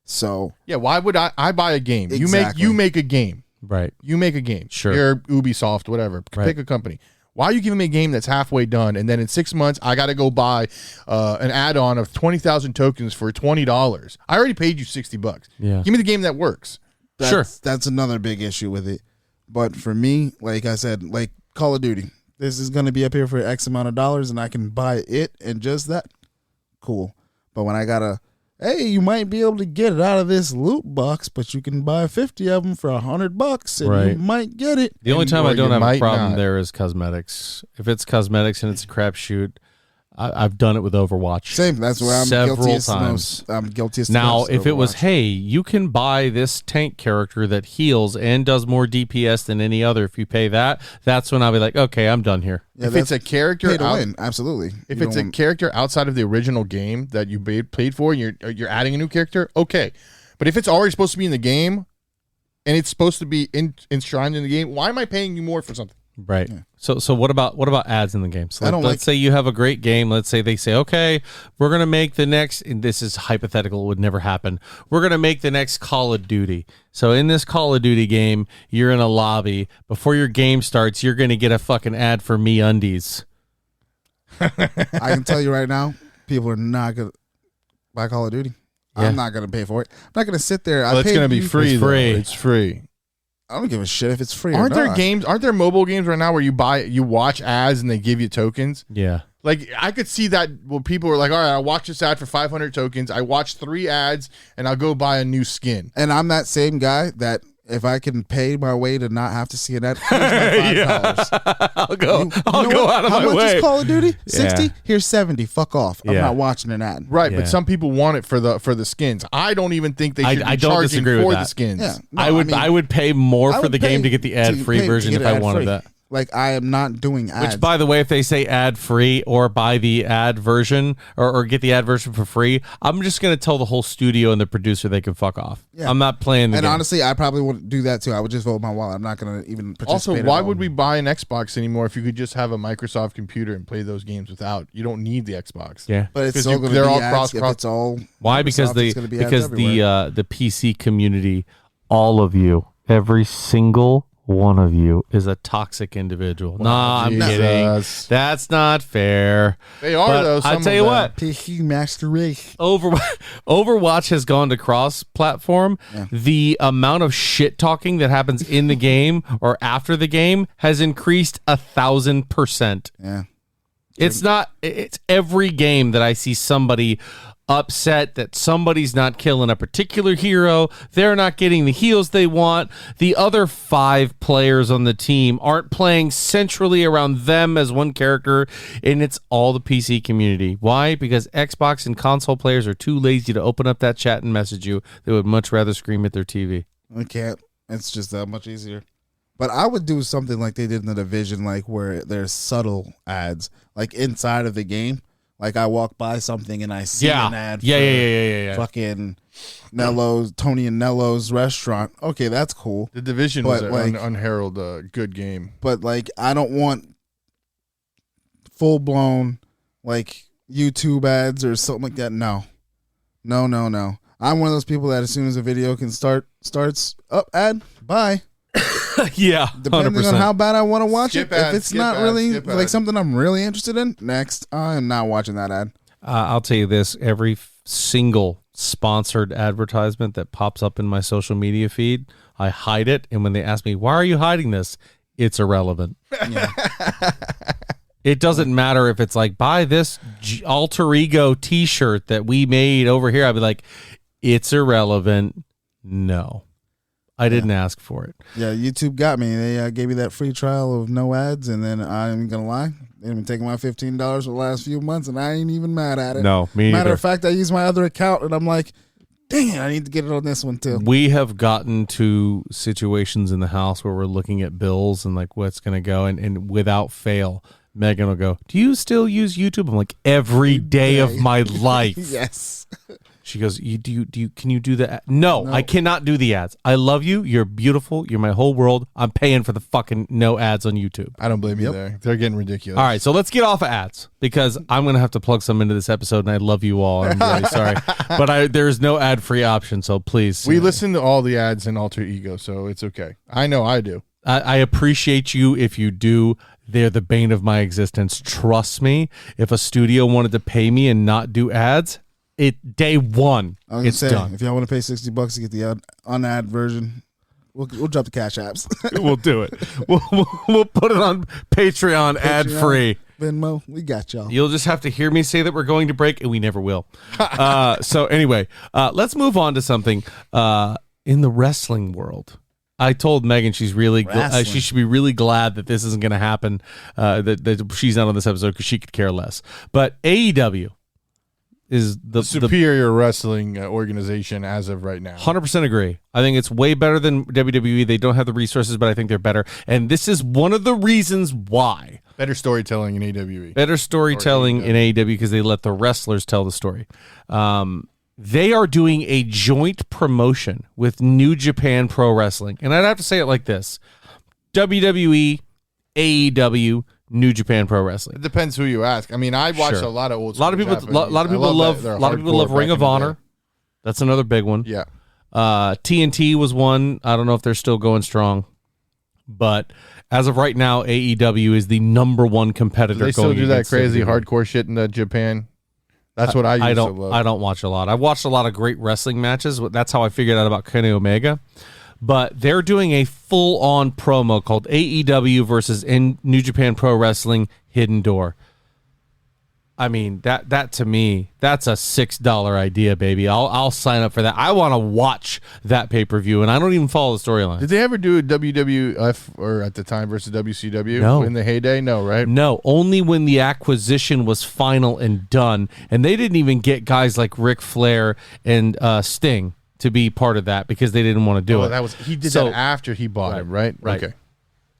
So Yeah, why would I buy a game? Exactly. You make a game. Right. You make a game. Sure. You're Ubisoft, whatever. Right. Pick a company. Why are you giving me a game that's halfway done, and then in 6 months I got to go buy an add-on of 20,000 tokens for $20? I already paid you $60. Yeah. Give me the game that works. that's another big issue with it. But for me, like I said, like Call of Duty, this is going to be up here for X amount of dollars, and I can buy it and just that. Cool. But when I gotta, hey, you might be able to get it out of this loot box, but you can buy 50 of them for $100, and Right. you might get it. The only time Or I don't you have a might problem not. there is cosmetics. If it's cosmetics and it's a crapshoot, I've done it with Overwatch. Same. That's where I'm several guilty times. I'm guilty as Now, if it was, Overwatch. hey, you can buy this tank character that heals and does more DPS than any other if you pay that, that's when I'll be like, okay, I'm done here. yeah, If it's a character pay to out- win, absolutely. If You it's don't a want- character outside of the original game that you paid for, and you're adding a new character, okay. But if it's already supposed to be in the game, and it's supposed to be enshrined in the game, why am I paying you more for something? Right. So what about ads in the game? So I don't let's say you have a great game. Let's say they say, okay, we're gonna make the next. And this is hypothetical; it would never happen. We're gonna make the next Call of Duty. So in this Call of Duty game, you're in a lobby. Before your game starts, you're gonna get a fucking ad for MeUndies. I can tell you right now, people are not gonna buy Call of Duty. Yeah. I'm not gonna pay for it. I'm not gonna sit there. Well, it's paid going to be you- free. It's though. free. It's free. I don't give a shit if it's free. Aren't or there not. games? Aren't there mobile games right now where you watch ads and they give you tokens? Yeah. Like I could see that where people are like, all right, I watch this ad for 500 tokens. I watch 3 ads and I'll go buy a new skin. And I'm that same guy that if I can pay my way to not have to see an ad, here's my $5. I'll go. You I'll know go what? out of How my much way. is Call of Duty? 60? Yeah. Here's 70. Fuck off. I'm Yeah. not watching an ad. Right, Yeah. but some people want it for the skins. I don't even think they should I be don't charging disagree with for that. the skins. Yeah. No, I would pay more I for would the game pay to get the ad free to version get if it I wanted ad-free. that. Like I am not doing ads. Which, by the way, if they say ad free or buy the ad version or get the ad version for free, I'm just going to tell the whole studio and the producer they can fuck off. Yeah. I'm not playing the and game. honestly, I probably wouldn't do that too. I would just vote my wallet. I'm not going to even participate. Also, at why all. would we buy an Xbox anymore if you could just have a Microsoft computer and play those games without? You don't need the Xbox. Yeah. But it's 'Cause still you- going to they're be all ads. cross- If it's all Why? Because Microsoft, it's gonna be ads everywhere. the PC community, all of you, every single one of you is a toxic individual. Nah, I'm Jesus. kidding. That's not fair. They are, But though. I'll some tell of you them. what. PC Master Race. Overwatch has gone to cross-platform. Yeah. The amount of shit talking that happens in the game or after the game has increased 1,000%. Yeah. It's every game that I see somebody upset that somebody's not killing a particular hero. They're not getting the heals they want. The other 5 players on the team aren't playing centrally around them as one character, and it's all the PC community. Why? Because Xbox and console players are too lazy to open up that chat and message you. They would much rather scream at their TV. I can't. It's just that much easier. But I would do something like they did in the Division, like where there's subtle ads, like inside of the game. Like I walk by something and I see an ad for fucking Nello's, Tony and Nello's restaurant. Okay, that's cool. The Division was an unheralded good game. But like I don't want full blown like YouTube ads or something like that. No. I'm one of those people that as soon as a video can starts up ad, bye. Yeah, 100%. Depending on how bad I want to watch Skip it. ads, If it's skip not ads, really skip like ads. something I'm really interested in, next. I am not watching that ad. I'll tell you this, every single sponsored advertisement that pops up in my social media feed, I hide it, and when they ask me, why are you hiding this? It's irrelevant. Yeah. It doesn't matter if it's like, buy this alter ego t-shirt that we made over here. I'd be like, it's irrelevant. No. I didn't ask for it. Yeah, YouTube got me. They gave me that free trial of no ads, and then I ain't gonna lie, they've been taking my $15 for the last few months, and I ain't even mad at it. No, me Matter neither. of fact, I use my other account, and I'm like, dang it, I need to get it on this one too. We have gotten to situations in the house where we're looking at bills and like what's going to go, and without fail, Megan will go, do you still use YouTube? I'm like, every day of my life. Yes. She goes, can you do that? No, I cannot do the ads. I love you. You're beautiful. You're my whole world. I'm paying for the fucking no ads on YouTube. I don't blame you there. They're getting ridiculous. All right, so let's get off of ads because I'm going to have to plug some into this episode, and I love you all. I'm very sorry. But there's no ad-free option, so please. We listen to all the ads in Alter Ego, so it's okay. I know I do. I appreciate you if you do. They're the bane of my existence. Trust me, if a studio wanted to pay me and not do ads, day one, it's done. If y'all want to pay $60 to get the unad version, we'll drop the cash apps. We'll do it. We'll put it on Patreon ad-free. Venmo, we got y'all. You'll just have to hear me say that we're going to break, and we never will. So anyway, let's move on to something in the wrestling world. I told Megan she's really she should be really glad that this isn't going to happen, that she's not on this episode because she could care less. But AEW is the superior wrestling organization as of right now. 100% agree. I think it's way better than WWE. They don't have the resources, but I think they're better. And this is one of the reasons why. Better storytelling in AEW. Better storytelling in AEW because they let the wrestlers tell the story. They are doing a joint promotion with New Japan Pro Wrestling. And I'd have to say it like this. WWE, AEW, New Japan Pro Wrestling. It depends who you ask. I mean, I watched a lot of old. A lot of people love Ring of Honor. That's another big one. Yeah. TNT was one. I don't know if they're still going strong, but as of right now, AEW is the number one competitor. Do they still do that crazy hardcore shit in Japan? That's what I used to love. I don't watch a lot. I've watched a lot of great wrestling matches. That's how I figured out about Kenny Omega. But they're doing a full-on promo called AEW versus New Japan Pro Wrestling Hidden Door. I mean, that to me, that's a $6 idea, baby. I'll sign up for that. I want to watch that pay-per-view, and I don't even follow the storyline. Did they ever do a WWF or at the time versus WCW? No. In the heyday? No, right? No, only when the acquisition was final and done. And they didn't even get guys like Ric Flair and Sting to be part of that because they didn't want to do it. He did that after he bought him, right? Right. Okay.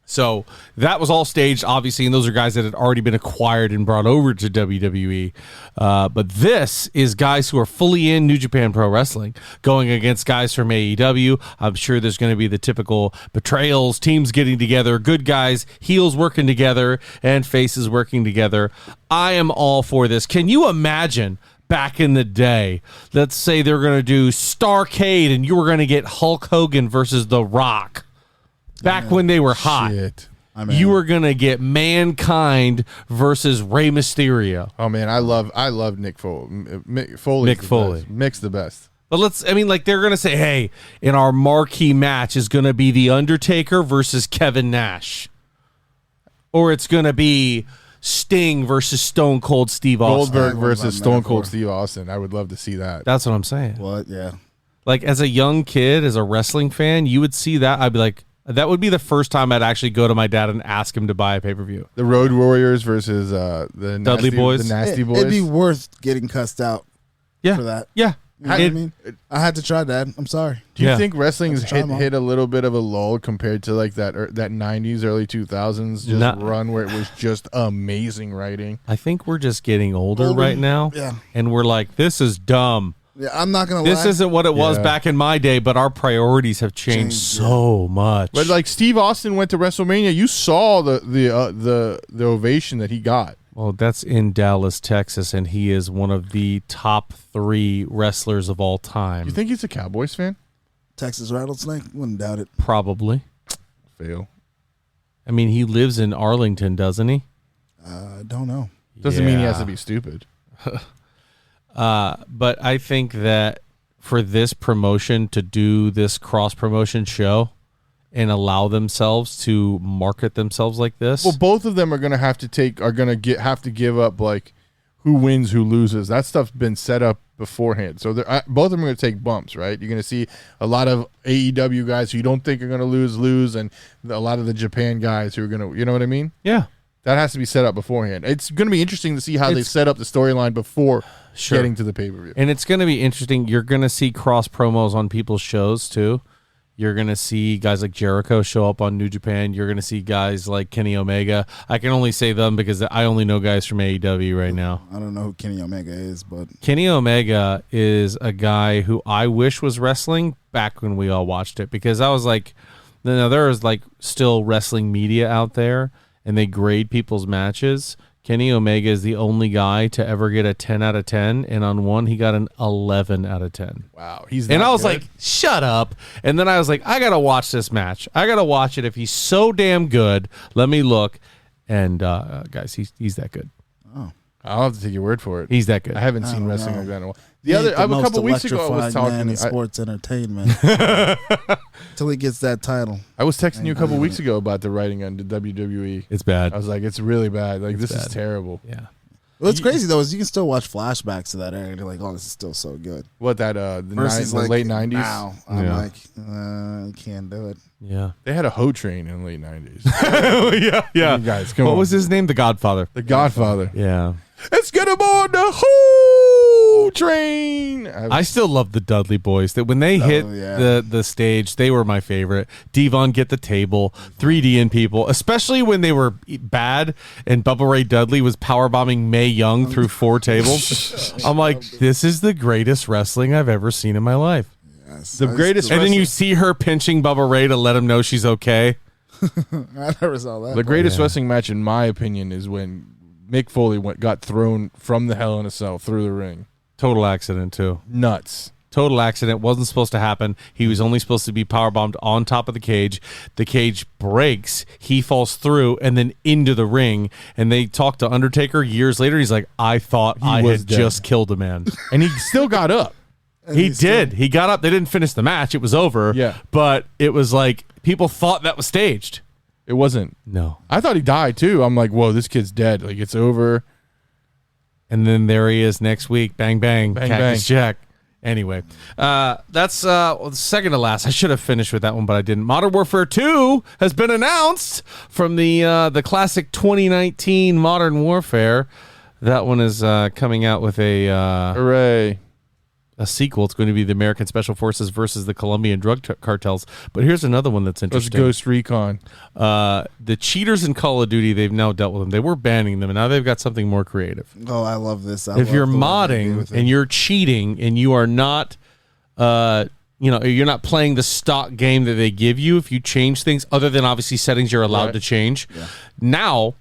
So that was all staged, obviously, and those are guys that had already been acquired and brought over to WWE. But this is guys who are fully in New Japan Pro Wrestling going against guys from AEW. I'm sure there's going to be the typical betrayals, teams getting together, good guys, heels working together, and faces working together. I am all for this. Can you imagine back in the day, let's say they're going to do Starrcade and you were going to get Hulk Hogan versus The Rock? Back when they were hot, you were gonna get Mankind versus Rey Mysterio. Oh man, I love Nick Foley. Mick Foley. Mick's the best. But they're gonna say, hey, in our marquee match is gonna be The Undertaker versus Kevin Nash, or it's gonna be Sting versus Stone Cold Steve Austin. Goldberg Austin. versus That Stone metaphor. Cold Steve Austin. I would love to see that. That's what I'm saying. What? Yeah. Like, as a young kid, as a wrestling fan, you would see that. I'd be like, that would be the first time I'd actually go to my dad and ask him to buy a pay-per-view. The Road Warriors versus the Dudley Boys. The Nasty Boys. It'd be worth getting cussed out Yeah. for that. Yeah. You know what I mean? I had to try, Dad. I'm sorry. Do you Yeah. think wrestling's Let's try 'em all. hit a little bit of a lull compared to like that 90s, early 2000s run where it was just amazing writing? I think we're just getting older right now. Yeah. And we're like, this is dumb. Yeah, I'm not going to lie. This isn't what it was Yeah. back in my day, but our priorities have changed so much. But like Steve Austin went to WrestleMania, you saw the ovation that he got. Well, that's in Dallas, Texas, and he is one of the top 3 wrestlers of all time. You think he's a Cowboys fan? Texas Rattlesnake? Wouldn't doubt it. Probably. Fail. I mean, he lives in Arlington, doesn't he? I don't know. Doesn't mean he has Yeah. to be stupid. But I think that for this promotion to do this cross-promotion show and allow themselves to market themselves like this. Well, both of them are going to have to give up like who wins, who loses. That stuff's been set up beforehand. So both of them are going to take bumps, right? You're going to see a lot of AEW guys who you don't think are going to lose, and a lot of the Japan guys who are going to, you know what I mean? Yeah. That has to be set up beforehand. It's going to be interesting to see how they set up the storyline before Sure. getting to the pay-per-view. And it's going to be interesting. You're going to see cross promos on people's shows too. You're going to see guys like Jericho show up on New Japan. You're going to see guys like Kenny Omega. I can only say them because I only know guys from AEW right now. I don't know who Kenny Omega is, but Kenny Omega is a guy who I wish was wrestling back when we all watched it, because I was like, there is like still wrestling media out there and they grade people's matches. Kenny Omega is the only guy to ever get a 10 out of 10, and on one he got an 11 out of 10. Wow. He's And that I was good? like, shut up. And then I was like, I got to watch this match. I got to watch it. If he's so damn good, let me look. And guys, he's that good. I'll have to take your word for it. He's that good. I haven't seen don't wrestling know. like that in a while. He ain't the A most couple weeks ago, I was electrifying man talking. in sports entertainment till he gets that title. I was texting you a couple weeks ago about the writing on the WWE. It's bad. I was like, it's really bad. Like, this is bad. terrible. Yeah. What's crazy though is you can still watch flashbacks to that era and you're like, oh, this is still so good. What, the Versus the like late 90s? Now I'm Yeah. like, I can't do it. Yeah. They had a hoe train in the late 90s. yeah. Yeah. You guys, come What on. was his name? The Godfather. The Godfather. Yeah. Let's get aboard the hoe train. I still love the Dudley Boys. That when they hit yeah. the stage, they were my favorite. Devon get the table, 3D in people, especially when they were bad and Bubba Ray Dudley was powerbombing Mae Young through 4 tables. I'm like, this is the greatest wrestling I've ever seen in my life. Yes, The greatest And then you see her pinching Bubba Ray to let him know she's okay. I never saw that. the greatest wrestling match, in my opinion, is when Mick Foley got thrown from the Hell in a Cell through the ring. Total accident, too. Nuts. Total accident. Wasn't supposed to happen. He was only supposed to be powerbombed on top of the cage. The cage breaks. He falls through and then into the ring. And they talked to Undertaker years later. He's like, I thought I was had dead. just killed a man. And he still got up. He did. He got up. They didn't finish the match. It was over. Yeah. But it was like people thought that was staged. It wasn't. No. I thought he died, too. I'm like, whoa, this kid's dead. Like, it's over. And then there he is next week. Bang, bang. Bang, Cactus Jack. Anyway, that's second to last. I should have finished with that one, but I didn't. Modern Warfare 2 has been announced from the classic 2019 Modern Warfare. That one is coming out with Hooray. a sequel. It's going to be the American Special Forces versus the Colombian drug cartels. But here's another one that's Let's interesting. Ghost Recon. The cheaters in Call of Duty, they've now dealt with them. They were banning them, and now they've got something more creative. Oh, I love this. If you're modding and you're cheating and you are not, you're not playing the stock game that they give you, if you change things other than obviously settings you're allowed to change, now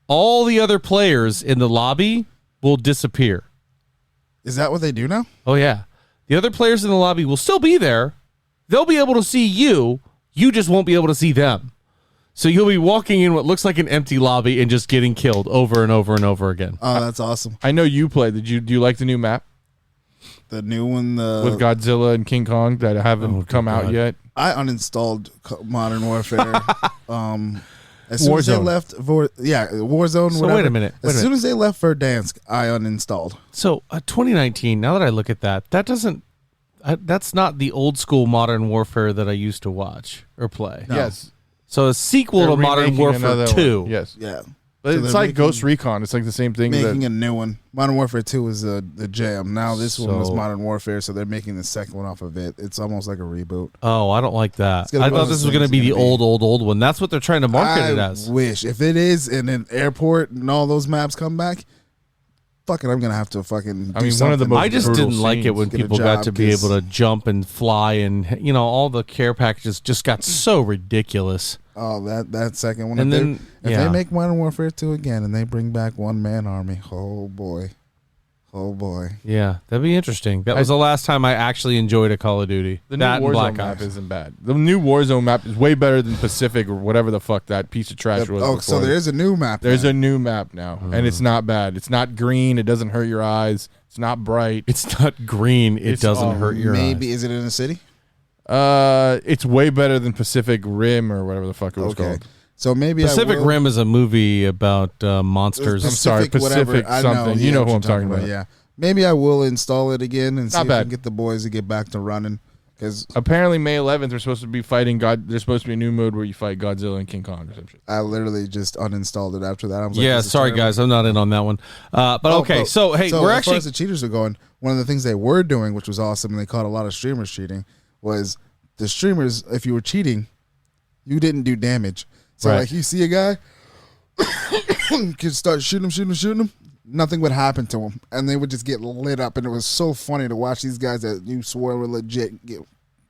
all the other players in the lobby will disappear. Is that what they do now? Oh, yeah. The other players in the lobby will still be there. They'll be able to see you. You just won't be able to see them. So you'll be walking in what looks like an empty lobby and just getting killed over and over and over again. Oh, that's awesome. I know you played. Do you like the new map The new one, with Godzilla and King Kong that haven't come out yet? I uninstalled Modern Warfare. As soon as they Warzone. left, Warzone. So whatever. wait a minute. As soon as they left Verdansk, I uninstalled. So 2019. Now that I look at that, that's not the old school Modern Warfare that I used to watch or play. Yes. So a sequel They're to Modern remaking Warfare another 2. one. Yes. Yeah. But So it's they're like making- Ghost Recon. It's like the same thing. Making that, a new one. Modern Warfare 2 was the jam. Now this one was So- Modern Warfare, so they're making the second one off of it. It's almost like a reboot. Oh, I don't like that. It's gonna I be thought one of this those was going to things be it's the gonna old one. That's what they're trying to market it as. I wish. If it is in an airport and all those maps come back, fucking, I'm going to have to fucking I do mean, one of the something. most I just brutal didn't like it scenes. when Get a people got job, to be 'cause- able to jump and fly, and all the care packages just got so ridiculous. Oh, that second one. And if then they, if they make Modern Warfare 2 again and they bring back One Man Army, oh boy. Oh boy. Yeah, that'd be interesting. That was the last time I actually enjoyed a Call of Duty. The that new and Warzone Black map Ops. isn't bad. The new Warzone map is way better than Pacific or whatever the fuck that piece of trash was. Oh, so before. there's a new map. There's now. a new map now, and it's not bad. It's not green. It doesn't hurt your eyes. It's not bright. It's not green. It It's, doesn't hurt your Maybe eyes. is it in a city? It's way better than Pacific Rim or whatever the fuck it was Okay. called. So maybe Pacific I will, Rim is a movie about monsters. I'm sorry, Pacific I something. You know what who you're I'm talking about. Yeah. Maybe I will install it again and see Not if I bad. can get the boys to get back to running. Because Apparently, May 11th, they're supposed to be fighting God. There's supposed to be a new mode where you fight Godzilla and King Kong or some shit. I literally just uninstalled it after that. I was like, Yeah, this is sorry terrible. guys, I'm not in on that one. But Oh, okay, but- so hey, we're as actually far as the cheaters are going, one of the things they were doing, which was awesome, and they caught a lot of streamers cheating, was the streamers, if you were cheating, you didn't do damage. So Right. like you see a guy, could start shooting him, nothing would happen to him, and they would just get lit up, and it was so funny to watch these guys that you swore were legit get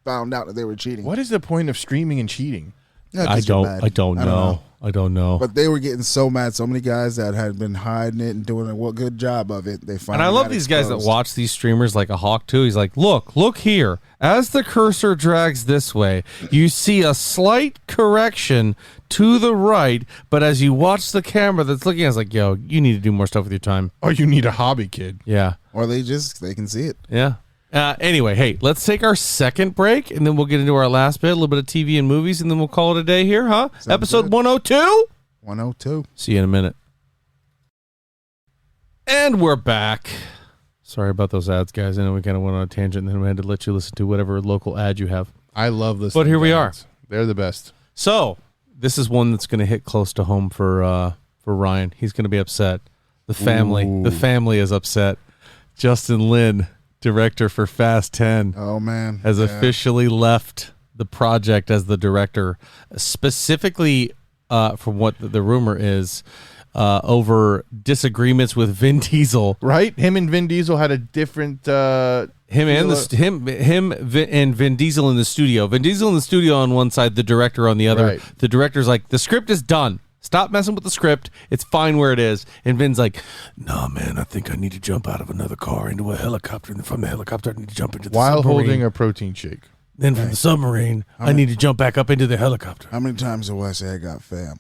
found out that they were cheating. What is the point of streaming and cheating? Yeah, I 'cause you're don't mad. know. I don't know. But they were getting so mad. So many guys that had been hiding it and doing a good job of it. They And finally I love got these guys that exposed. watch these streamers like a hawk too. He's like, look here. As the cursor drags this way, you see a slight correction to the right, but as you watch the camera that's looking, I was like, yo, you need to do more stuff with your time. Oh, you need a hobby, kid. Yeah. Or they can see it. Yeah. Anyway, hey, let's take our second break, and then we'll get into our last bit, a little bit of TV and movies, and then we'll call it a day here, huh? Sounds Episode good. 102? 102. See you in a minute. And we're back. Sorry about those ads, guys. I know we kind of went on a tangent, and then we had to let you listen to whatever local ad you have. I love this. But here we are. They're the best. So, this is one that's going to hit close to home for Ryan. He's going to be upset. The family is upset. Justin Lin, director for Fast 10, Oh, man. has Yeah. officially left the project as the director, specifically from what the rumor is, over disagreements with Vin Diesel. Right? Him and Vin Diesel had a different. Him and Vin Diesel in the studio. Vin Diesel in the studio on one side, the director on the other. Right. The director's like, the script is done. Stop messing with the script. It's fine where it is. And Vin's like, nah, man, I think I need to jump out of another car into a helicopter. And from the helicopter, I need to jump into the While submarine. holding a protein shake. Then from the submarine, I need to jump back up into the helicopter. How many times do I say I got family?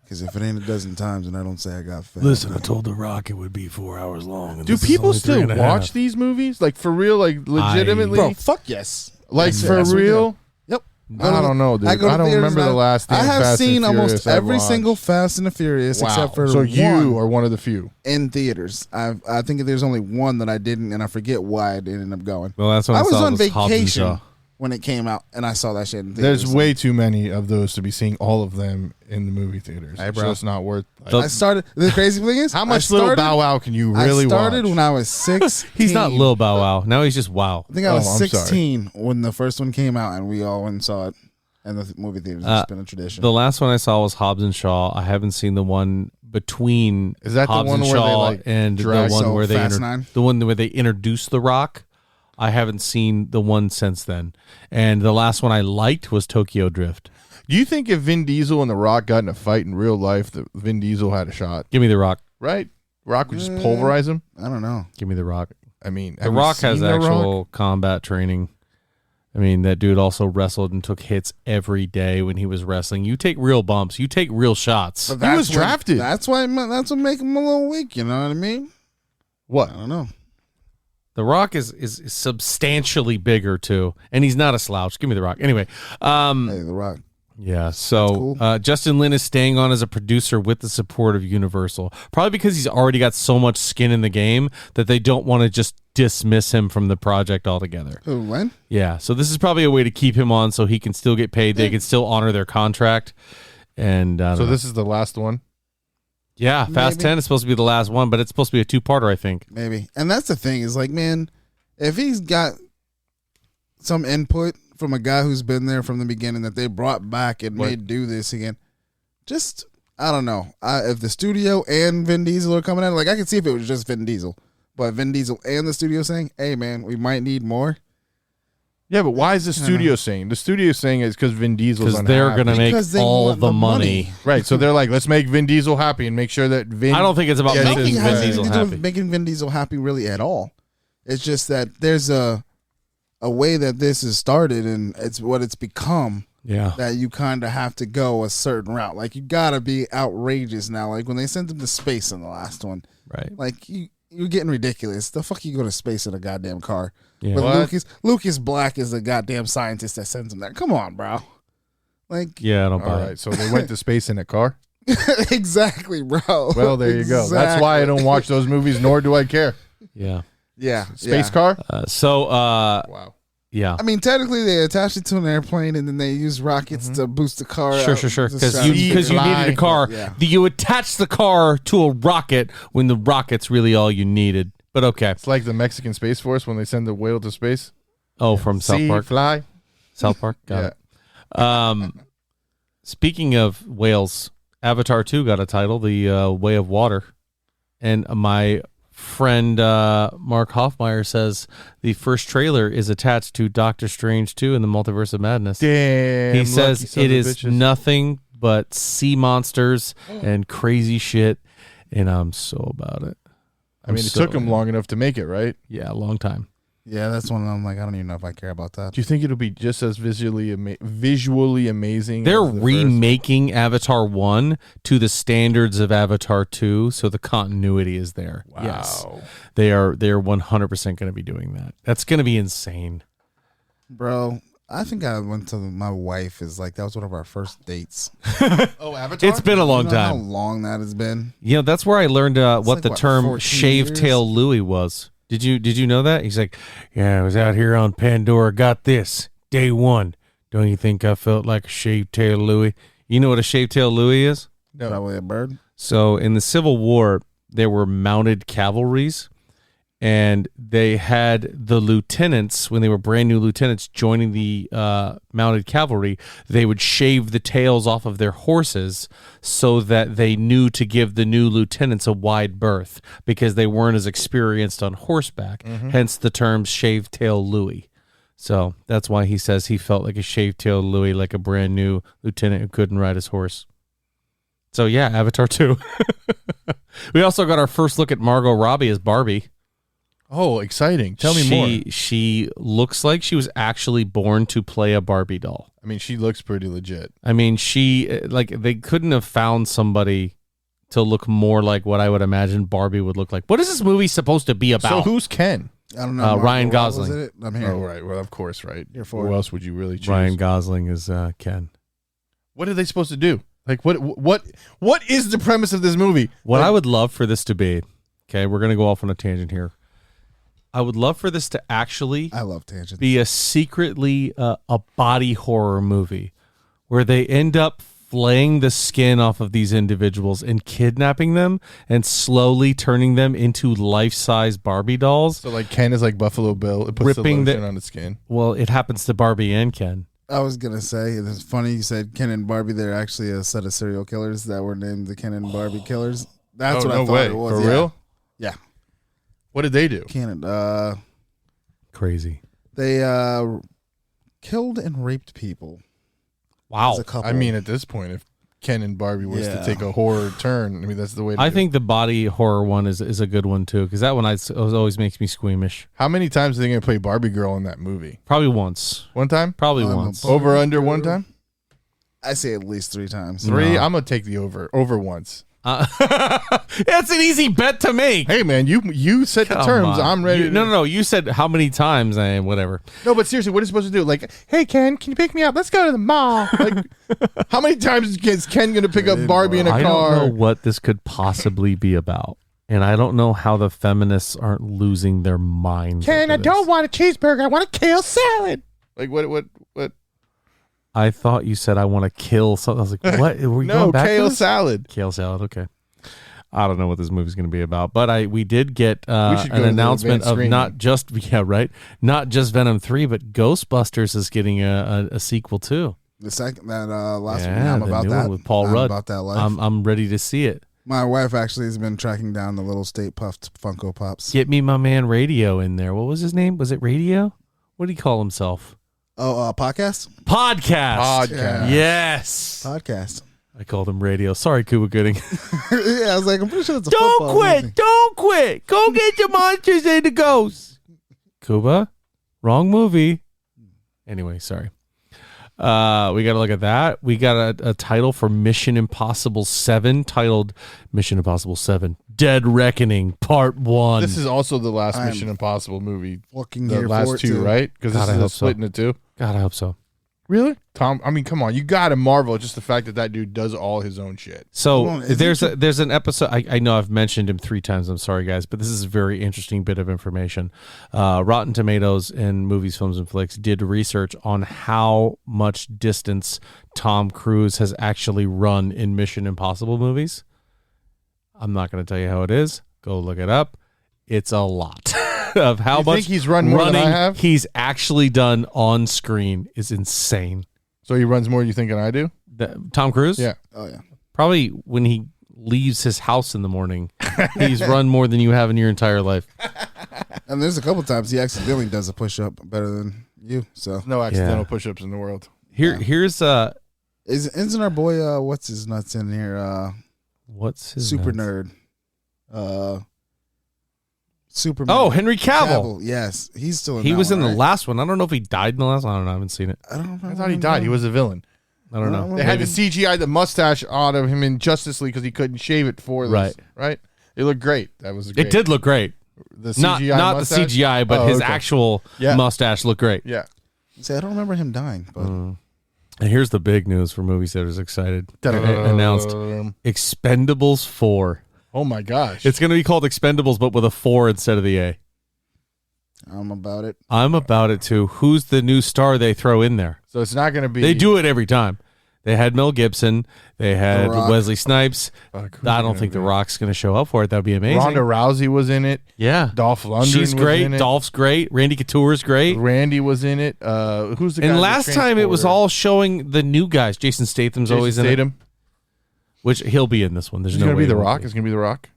Because if it ain't a dozen times and I don't say I got family. Listen, I told The Rock it would be 4 hours long. and Do this is people only still 3.5. watch these movies? Like, for real? Like, legitimately? Bro, fuck yes. like, Yes, for yes, we real? do. Yep. I don't know, dude. go to I don't theaters remember and the last I damn have Fast and seen almost Furious I every watched. single Fast and the Furious Wow. except for so one you are one of the few. in theaters. I think there's only one that I didn't, and I forget why I didn't end up going. Well, that's when I I was saw on was Hobbs and Shaw. vacation when it came out, and I saw that shit in theaters. There's way too many of those to be seeing all of them in the movie theaters. Hey, bro. So it's not worth. So- The crazy thing is, how much Little Bow Wow can you really I started watch? when I was 6. He's not Lil Bow Wow. Now he's just Wow. I think I was Oh, I'm sorry. 16 when the first one came out, and we all went and saw it in the movie theaters. It's been a tradition. The last one I saw was Hobbs and Shaw. I haven't seen the one between Is that the Hobbs one and where they, Shaw like, and the drag- one So, where they Fast 9? the one where they introduced The Rock. I haven't seen the one since then. And the last one I liked was Tokyo Drift. Do you think if Vin Diesel and The Rock got in a fight in real life, that Vin Diesel had a shot? Give me The Rock. Right? Rock would just pulverize him. I don't know. Give me The Rock. I mean, The have you Rock has seen The actual Rock? combat training. I mean, that dude also wrestled and took hits every day when he was wrestling. You take real bumps. You take real shots. He was drafted. That's why. That's what make him a little weak. You know what I mean? What? I don't know. The Rock is substantially bigger too, and he's not a slouch. Give me The Rock. Anyway, Hey, The Rock. Yeah, so cool. Justin Lin is staying on as a producer with the support of Universal, probably because he's already got so much skin in the game that they don't want to just dismiss him from the project altogether. Who, Lynn? Yeah, so this is probably a way to keep him on so he can still get paid. They can still honor their contract. And So this is the last one? Yeah, Fast Maybe. 10 is supposed to be the last one, but it's supposed to be a two-parter, I think. Maybe. And that's the thing is like, man, if he's got some input from a guy who's been there from the beginning that they brought back and made do this again, just, I don't know. If the studio and Vin Diesel are coming at it, like I could see if it was just Vin Diesel, but Vin Diesel and the studio saying, hey, man, we might need more. Yeah, but why is the studio saying? The studio saying it's because Vin Diesel's Because they're going to make Because they all want the the money. money. Right, so they're like, let's make Vin Diesel happy and make sure that Vin... I don't think it's about Yeah, making it Vin has Diesel to do with happy. making Vin Diesel happy really at all. It's just that there's a way that this is started and it's what it's become Yeah. that you kind of have to go a certain route. Like you got to be outrageous now. Like when they sent him to space in the last one, Right. like you're getting ridiculous. The fuck you go to space in a goddamn car? Yeah. But What? Lucas Black is the goddamn scientist that sends him there. Come on, bro. Like Yeah, I don't All buy right, it. so they went to space in a car? exactly, bro. Well, there you go. That's why I don't watch those movies, nor do I care. Yeah. Yeah, Space yeah. car? Wow. Yeah. I mean, technically, they attached it to an airplane and then they use rockets to boost the car. Sure, out. sure. Just Because trying to- you needed a car. Yeah. You attach the car to a rocket when the rocket's really all you needed. But okay. It's like the Mexican Space Force when they send the whale to space. Oh, from South See, Park. fly. South Park. Got Yeah. it. Speaking of whales, Avatar 2 got a title, The Way of Water. And my friend Mark Hoffmeyer says the first trailer is attached to Doctor Strange 2 in the Multiverse of Madness. Damn. He lucky says son it of is bitches. nothing but sea monsters and crazy shit, and I'm so about it. I mean, it took him long enough to make it, right? Yeah, a long time. Yeah, that's one I'm like, I don't even know if I care about that. Do you think it'll be just as visually amazing? They're as the first? remaking Avatar 1 to the standards of Avatar 2, so the continuity is there. Wow. Yes. They are 100% going to be doing that. That's going to be insane. Bro, I think I went to my wife is like, that was one of our first dates. Oh, Avatar? It's been a long You know how time. long that has been? You know, that's where I learned what like, the what, term 14 shave years? tail Louie was. Did you know that? He's like, yeah, I was out here on Pandora, got this, day one. Don't you think I felt like a shave tail Louie? You know what a shave tail Louie is? No. Probably a bird. So in the Civil War, there were mounted cavalries, and they had the lieutenants, when they were brand new lieutenants joining the mounted cavalry, they would shave the tails off of their horses so that they knew to give the new lieutenants a wide berth because they weren't as experienced on horseback, hence the term shave tail Louie. So that's why he says he felt like a shave tail Louie, like a brand new lieutenant who couldn't ride his horse. So yeah, Avatar 2. We also got our first look at Margot Robbie as Barbie. Oh, exciting. Tell me more. She looks like she was actually born to play a Barbie doll. I mean, she looks pretty legit. I mean, they couldn't have found somebody to look more like what I would imagine Barbie would look like. What is this movie supposed to be about? So who's Ken? I don't know. Ryan Margot, Gosling. was it? I'm here. Oh, right. Well, of course, right. You're for Who it. else would you really choose? Ryan Gosling is Ken. What are they supposed to do? Like, what is the premise of this movie? What Like, I would love for this to be, okay, we're going to go off on a tangent here. I would love for this to actually I love tangents. be a secretly a body horror movie where they end up flaying the skin off of these individuals and kidnapping them and slowly turning them into life-size Barbie dolls. So, like, Ken is like Buffalo Bill. It puts Ripping the the- lotion on his skin. Well, it happens to Barbie and Ken. I was gonna say it's funny you said Ken and Barbie. They're actually a set of serial killers that were named the Ken and Barbie Killers. That's Oh, what no I thought way. it was. For yeah. real? Yeah, What did they do? Ken and Crazy. they killed and raped people. Wow. As a couple. I mean, at this point, if Ken and Barbie was to Yeah. take a horror turn, I mean, that's the way to I do think the body horror one is a good one too, because that one always makes me squeamish. it. How many times are they going to play Barbie Girl in that movie? Probably once. One time? Probably I'm a once. Barbie Over, under, Girl. one time? I say at least 3 times. 3? No. I'm going to take the over. Over once. That's an easy bet to make. Hey man, you set the Come terms. on. I'm ready. No. You said how many times and whatever. No, but seriously, what is it supposed to do? Like, hey Ken, can you pick me up? Let's go to the mall. Like, how many times is Ken going to pick up Barbie in a I car? don't know what this could possibly be about. And I don't know how the feminists aren't losing their minds. Ken, I over don't this. want a cheeseburger. I want a kale salad. Like what? I thought you said I want to kill something. I was like, what? Were you No, going back to kale this? salad. Kale salad. Okay. I don't know what this movie's going to be about, but we did get should go an to the announcement advanced of screening. not just Venom 3, but Ghostbusters is getting a sequel too. The second that last one, Yeah, I'm the about new that one with Paul I'm Rudd. about that life. I'm ready to see it. My wife actually has been tracking down the little Stay Puffed Funko Pops. Get me my man Radio in there. What was his name? Was it Radio? What did he call himself? Oh, podcast? Podcast. Podcast. Yes. Podcast. I called him Radio. Sorry, Cuba Gooding. Yeah, I was like, I'm pretty sure it's a Don't football quit. movie. Don't quit. Go get your monsters and the ghosts. Cuba, wrong movie. Anyway, sorry. We got to look at that. We got a title for Mission Impossible 7 titled Mission Impossible 7 Dead Reckoning Part 1. This is also the last I'm Mission Impossible movie. Fucking The here for last it, two, too. right? Because God, I this is hope a split into two. God, I hope so. Really? Tom, I mean, come on. You got to marvel at just the fact that dude does all his own shit. So Hold on, is there's an episode. I know I've mentioned him 3 times. I'm sorry, guys, but this is a very interesting bit of information. Rotten Tomatoes and Movies, Films, and Flicks did research on how much distance Tom Cruise has actually run in Mission Impossible movies. I'm not going to tell you how it is. Go look it up. It's a lot of how You much think he's run more than I running have? he's actually done on screen is insane. So he runs more you think than I do? Tom Cruise? Yeah. Oh, yeah. Probably when he leaves his house in the morning, he's run more than you have in your entire life. And there's a couple times he accidentally does a push up better than you. So No accidental Yeah. push-ups in the world. Here's isn't our boy what's his nuts in here? what's his Super nuts? nerd. Superman. Oh, Henry Cavill. Yes, he's still in He that was one, in the right? last one. I don't know if he died in the last one. I don't know. I haven't seen it. I don't know. I thought he died. He was a villain. I don't know. They had to CGI the mustache out of him in Justice League because he couldn't shave it for this. Right. Right? It looked great. That was great. It did look great. The CGI Not mustache? the CGI, but Oh, his okay. actual Yeah. mustache looked great. Yeah. See, I don't remember him dying, but And here's the big news for movie sitters excited. Announced Expendables 4. Oh my gosh. It's going to be called Expendables, but with a 4 instead of the A. I'm about it. I'm about it too. Who's the new star they throw in there? so it's not going to be. They do it every time. They had Mel Gibson. They had The Rock. Wesley Snipes. Fuck, who's I don't gonna think The be? Rock's going to show up for it. That would be amazing. Ronda Rousey was in it. Yeah. Dolph Lundgren She's was great. in it. Dolph's great. Randy Couture's great. Randy was in it. Who's the guy? And with the last time it was transporter? all showing the new guys. Jason Statham's Jason always in it. Statham. Which he'll be in this one. There's It's no going to way be The he won't Rock. be. It's going to be The Rock.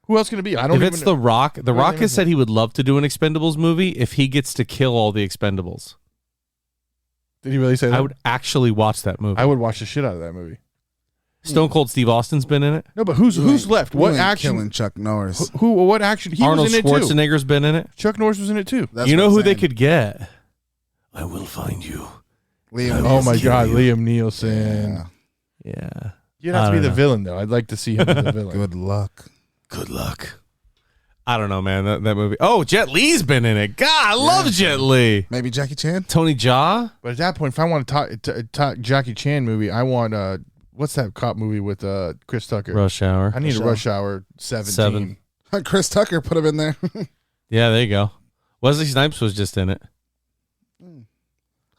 Who else going to be? I don't If even it's The Rock, The Rock even has know. said he would love to do an Expendables movie if he gets to kill all the Expendables. Did he really say that? I would actually watch that movie. I would watch the shit out of that movie. Stone Cold Steve Austin's been in it. No, but who's left? What action? Killing Chuck Norris. Who? What action? He Arnold was in it too. Schwarzenegger's been in it. Chuck Norris was in it too. That's You what know I'm who they saying. could get? I will find you. Liam Oh my Neeson. God, Liam Neeson. Yeah. Yeah. You'd have I to be don't the know. villain though. I'd like to see him as the villain. Good luck. Good luck. I don't know, man. That movie. Oh, Jet Li's been in it. God, I love Jet Li. Maybe Jackie Chan. Tony Jaa. But at that point, if I want to talk Jackie Chan movie, I want what's that cop movie with Chris Tucker? Rush Hour. I need a Rush Rush Hour 17. 7. Chris Tucker put him in there. Yeah, there you go. Wesley Snipes was just in it.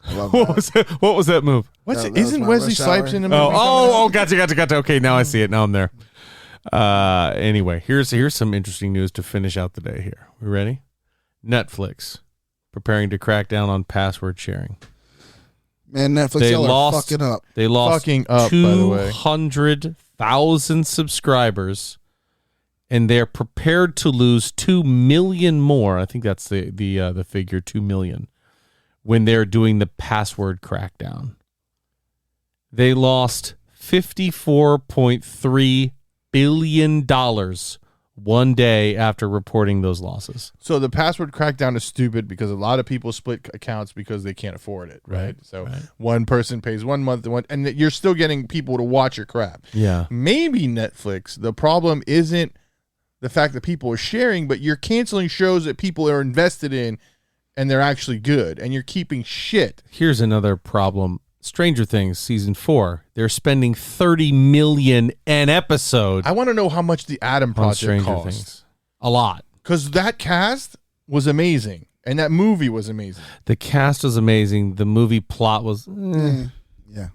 I love What that. was that? What was that move? What's That- it? that was Isn't my Wesley Rush Snipes Hour. in the movie? Gotcha. Okay, now I see it. Now I'm there. Anyway, here's some interesting news to finish out the day here. We ready? Netflix preparing to crack down on password sharing. Man, Netflix, They y'all lost- are fucking up. They lost Fucking up, by the way. 200,000 subscribers, and they're prepared to lose 2 million more. I think that's the figure, 2 million, when they're doing the password crackdown. They lost $54.3 billion one day after reporting those losses. So the password crackdown is stupid because a lot of people split accounts because they can't afford it, right? So one person pays 1 month, and you're still getting people to watch your crap. Yeah. Maybe Netflix, the problem isn't the fact that people are sharing, but you're canceling shows that people are invested in and they're actually good, and you're keeping shit. Here's another problem. Stranger Things season 4, they're spending $30 million an episode. I want to know how much the Adam Project cost. Things. A lot. Because that cast was amazing, and that movie was amazing. The cast was amazing. The movie plot was... Yeah.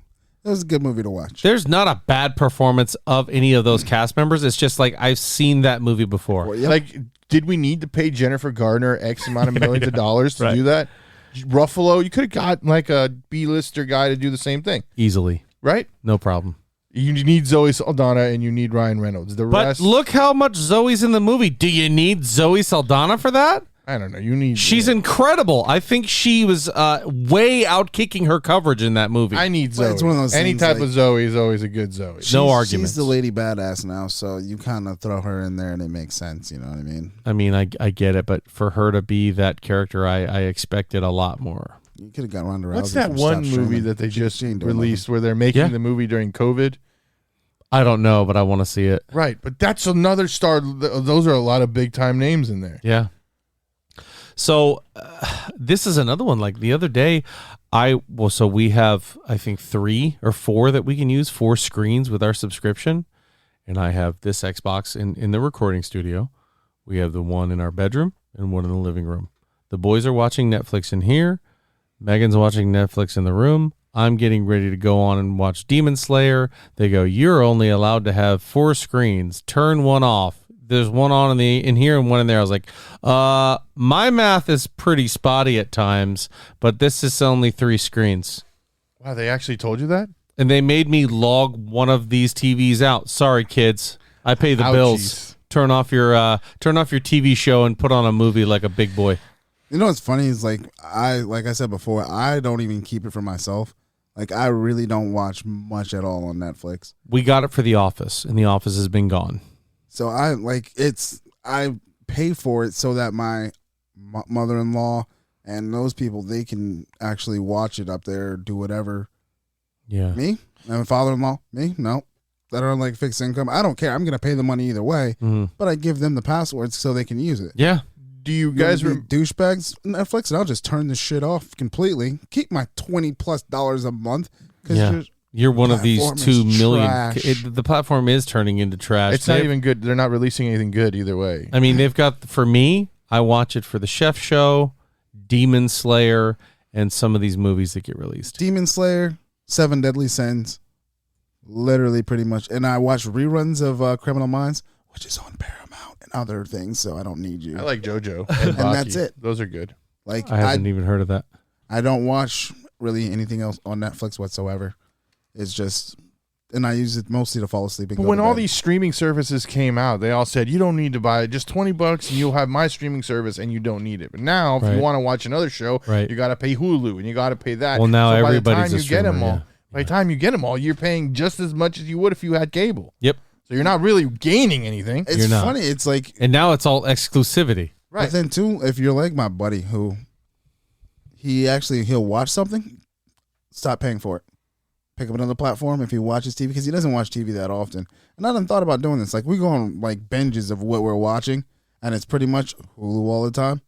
It was a good movie to watch. There's not a bad performance of any of those cast members. It's just like I've seen that movie before. Like, did we need to pay Jennifer Gardner X amount of millions of dollars to do that? Ruffalo, you could have got like a B-lister guy to do the same thing. Easily. Right? No problem. You need Zoe Saldana and you need Ryan Reynolds. The rest... But look how much Zoe's in the movie. Do you need Zoe Saldana for that? I don't know. You need. She's incredible. I think she was way out kicking her coverage in that movie. I need Zoe. It's one of those Any things, type like- of Zoe is always a good Zoe. No arguments. She's the lady badass now, so you kind of throw her in there and it makes sense. You know what I mean? I mean, I get it, but for her to be that character, I expected a lot more. You could have got Ronda Rousey. What's that from one Stop movie Streaming. that they just She ain't doing released where they're making Yeah. the movie during COVID? I don't know, but I want to see it. Right, but that's another star. Those are a lot of big time names in there. Yeah. So this is another one. Like the other day, so we have, I think, 3 or 4 that we can use, 4 screens with our subscription. And I have this Xbox in the recording studio. We have the one in our bedroom and one in the living room. The boys are watching Netflix in here. Megan's watching Netflix in the room. I'm getting ready to go on and watch Demon Slayer. They go, you're only allowed to have 4 screens. Turn one off. There's one on in here and one in there. I was like, my math is pretty spotty at times, but this is only 3 screens. Wow, they actually told you that? And they made me log one of these TVs out. Sorry, kids. I pay the bills. Turn off your TV show and put on a movie like a big boy. You know what's funny is like I said before, I don't even keep it for myself. Like I really don't watch much at all on Netflix. We got it for The Office, and The Office has been gone. So I pay for it so that my mother-in-law and those people, they can actually watch it up there, do whatever. Yeah. Me? And my father-in-law? Me? No. That are like fixed income. I don't care. I'm going to pay the money either way, but I give them the passwords so they can use it. Yeah. Do you guys douchebags Netflix? And I'll just turn this shit off completely. Keep my $20+ a month. Yeah. You're one of these platform 2 is million. trash. The platform is turning into trash. It's not even good. They're not releasing anything good either way. I mean, they've got, for me, I watch it for The Chef Show, Demon Slayer, and some of these movies that get released. Demon Slayer, 7 Deadly Sins, literally pretty much. And I watch reruns of Criminal Minds, which is on Paramount and other things, so I don't need you. I like JoJo And Baki. that's it. Those are good. Like I haven't even heard of that. I don't watch really anything else on Netflix whatsoever. It's just, and I use it mostly to fall asleep. And But go when to all bed. these streaming services came out, they all said you don't need to buy it. Just $20 and you'll have my streaming service, and you don't need it. But now, if Right. you want to watch another show, Right. you got to pay Hulu and you got to pay that. Well, now so by the everybody's time a you get them streamer, all, yeah. by the time you get them all, you're paying just as much as you would if you had cable. Yep. So you're not really gaining anything. it's You're not. funny. It's like, And now it's all exclusivity. Right. but then too, if you're like my buddy who he'll watch something, stop paying for it. Pick up another platform if he watches TV, because he doesn't watch TV that often. And I done thought about doing this. Like we go on like binges of what we're watching, and it's pretty much Hulu all the time.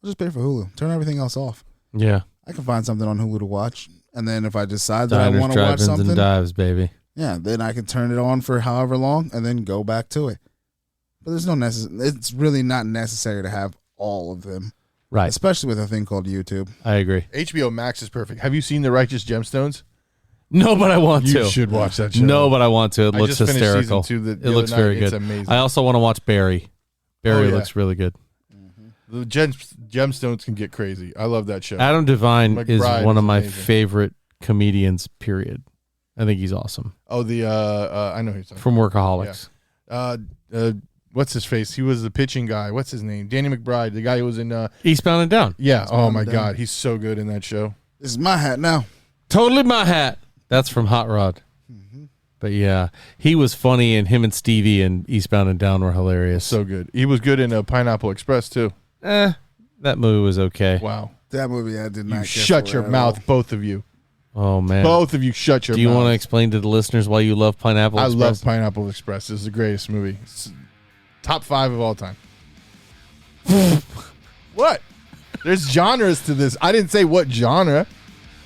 I'll just pay for Hulu. Turn everything else off. Yeah. I can find something on Hulu to watch, and then if I decide that Diners, I want to watch drive-ins, something, and dives, baby. yeah, then I can turn it on for however long and then go back to it. But there's no it's really not necessary to have all of them, Right. especially with a thing called YouTube. I agree. HBO Max is perfect. Have you seen The Righteous Gemstones? No, but I want You to. should watch that show. No, but I want to. It I looks just finished hysterical. season 2 It the looks other very night. It's good. amazing. I also want to watch Barry. Barry Oh, yeah. looks really good. The Gemstones can get crazy. I love that show. Adam Devine is McBride one of is my amazing. favorite comedians, period. I think he's awesome. Oh, I know who you're talking From Workaholics. what's his face? He was the pitching guy. What's his name? Danny McBride, the guy who was in Eastbound and Down. yeah. Eastbound Oh my and Down. God, he's so good in that show. This is my hat now. Totally my hat. That's from Hot Rod. But yeah, he was funny, and him and Stevie and Eastbound and Down were hilarious. So good. He was good in Pineapple Express too. That movie was okay. Wow. That movie I did not. You care shut for your at mouth, all. both of you. Oh man, Both of you shut your mouth. Do you want to explain to the listeners why you love Pineapple I Express? love Pineapple Express. This is the greatest movie. It's top 5 of all time. What? There's genres to this. I didn't say what genre.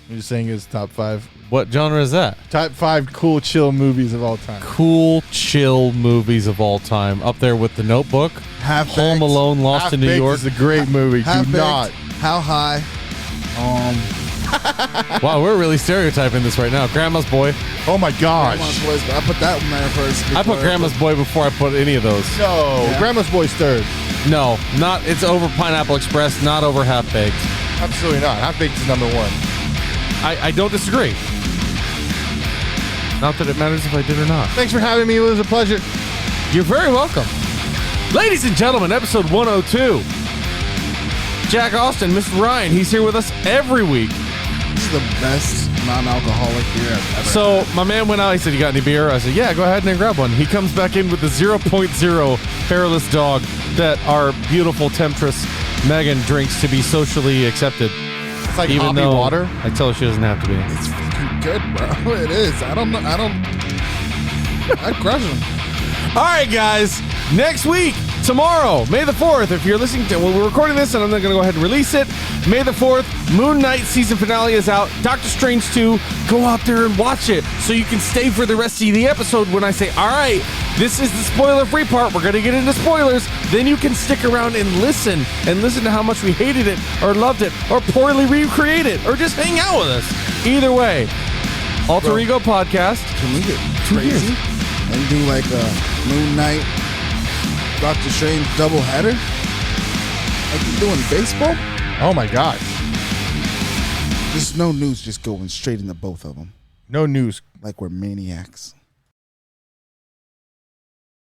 I'm just saying it's top 5. What genre is that? Top 5 cool, chill movies of all time. Cool, chill movies of all time. Up there with The Notebook, Half-Baked. Home Alone, Lost in New Half-Baked York. is a great movie. Do Half-Baked, not. How High? Wow, we're really stereotyping this right now. Grandma's Boy. Oh my gosh. Grandma's Boys, but I put that one there first. I put Grandma's Boy before I put any of those. No. Yeah. Grandma's Boy's third. No, not. It's over Pineapple Express, not over Half Baked. Absolutely not. Half-Baked is number 1. I don't disagree. Not that it matters if I did or not. Thanks for having me. It was a pleasure. You're very welcome. Ladies and gentlemen, episode 102. Jack Austin, Mr. Ryan, he's here with us every week. This is the best non-alcoholic beer I've ever So had. my man went out. He said, "You got any beer?" I said, "Yeah, go ahead and grab one." He comes back in with the 0.0 hairless dog that our beautiful temptress Megan drinks to be socially accepted. It's like Even hoppy though water. I tell her she doesn't have to be. It's fucking good, bro. It is. I don't know. I'd crush them. All right, guys. Next week, tomorrow, May the 4th, if you're listening to, well, we're recording this and I'm not going to go ahead and release it. May the 4th, Moon Knight season finale is out. Doctor Strange 2, go out there and watch it so you can stay for the rest of the episode when I say, all right, this is the spoiler-free part. We're going to get into spoilers. Then you can stick around and listen to how much we hated it or loved it or poorly recreated it or just hang out with us. Either way, Alter Ego Podcast. Can we get 2 years. crazy and do like a Moon Knight, Doctor Strange double header? Like you do in baseball? Oh my gosh. Just no news, just going straight into both of them. No news. Like we're maniacs.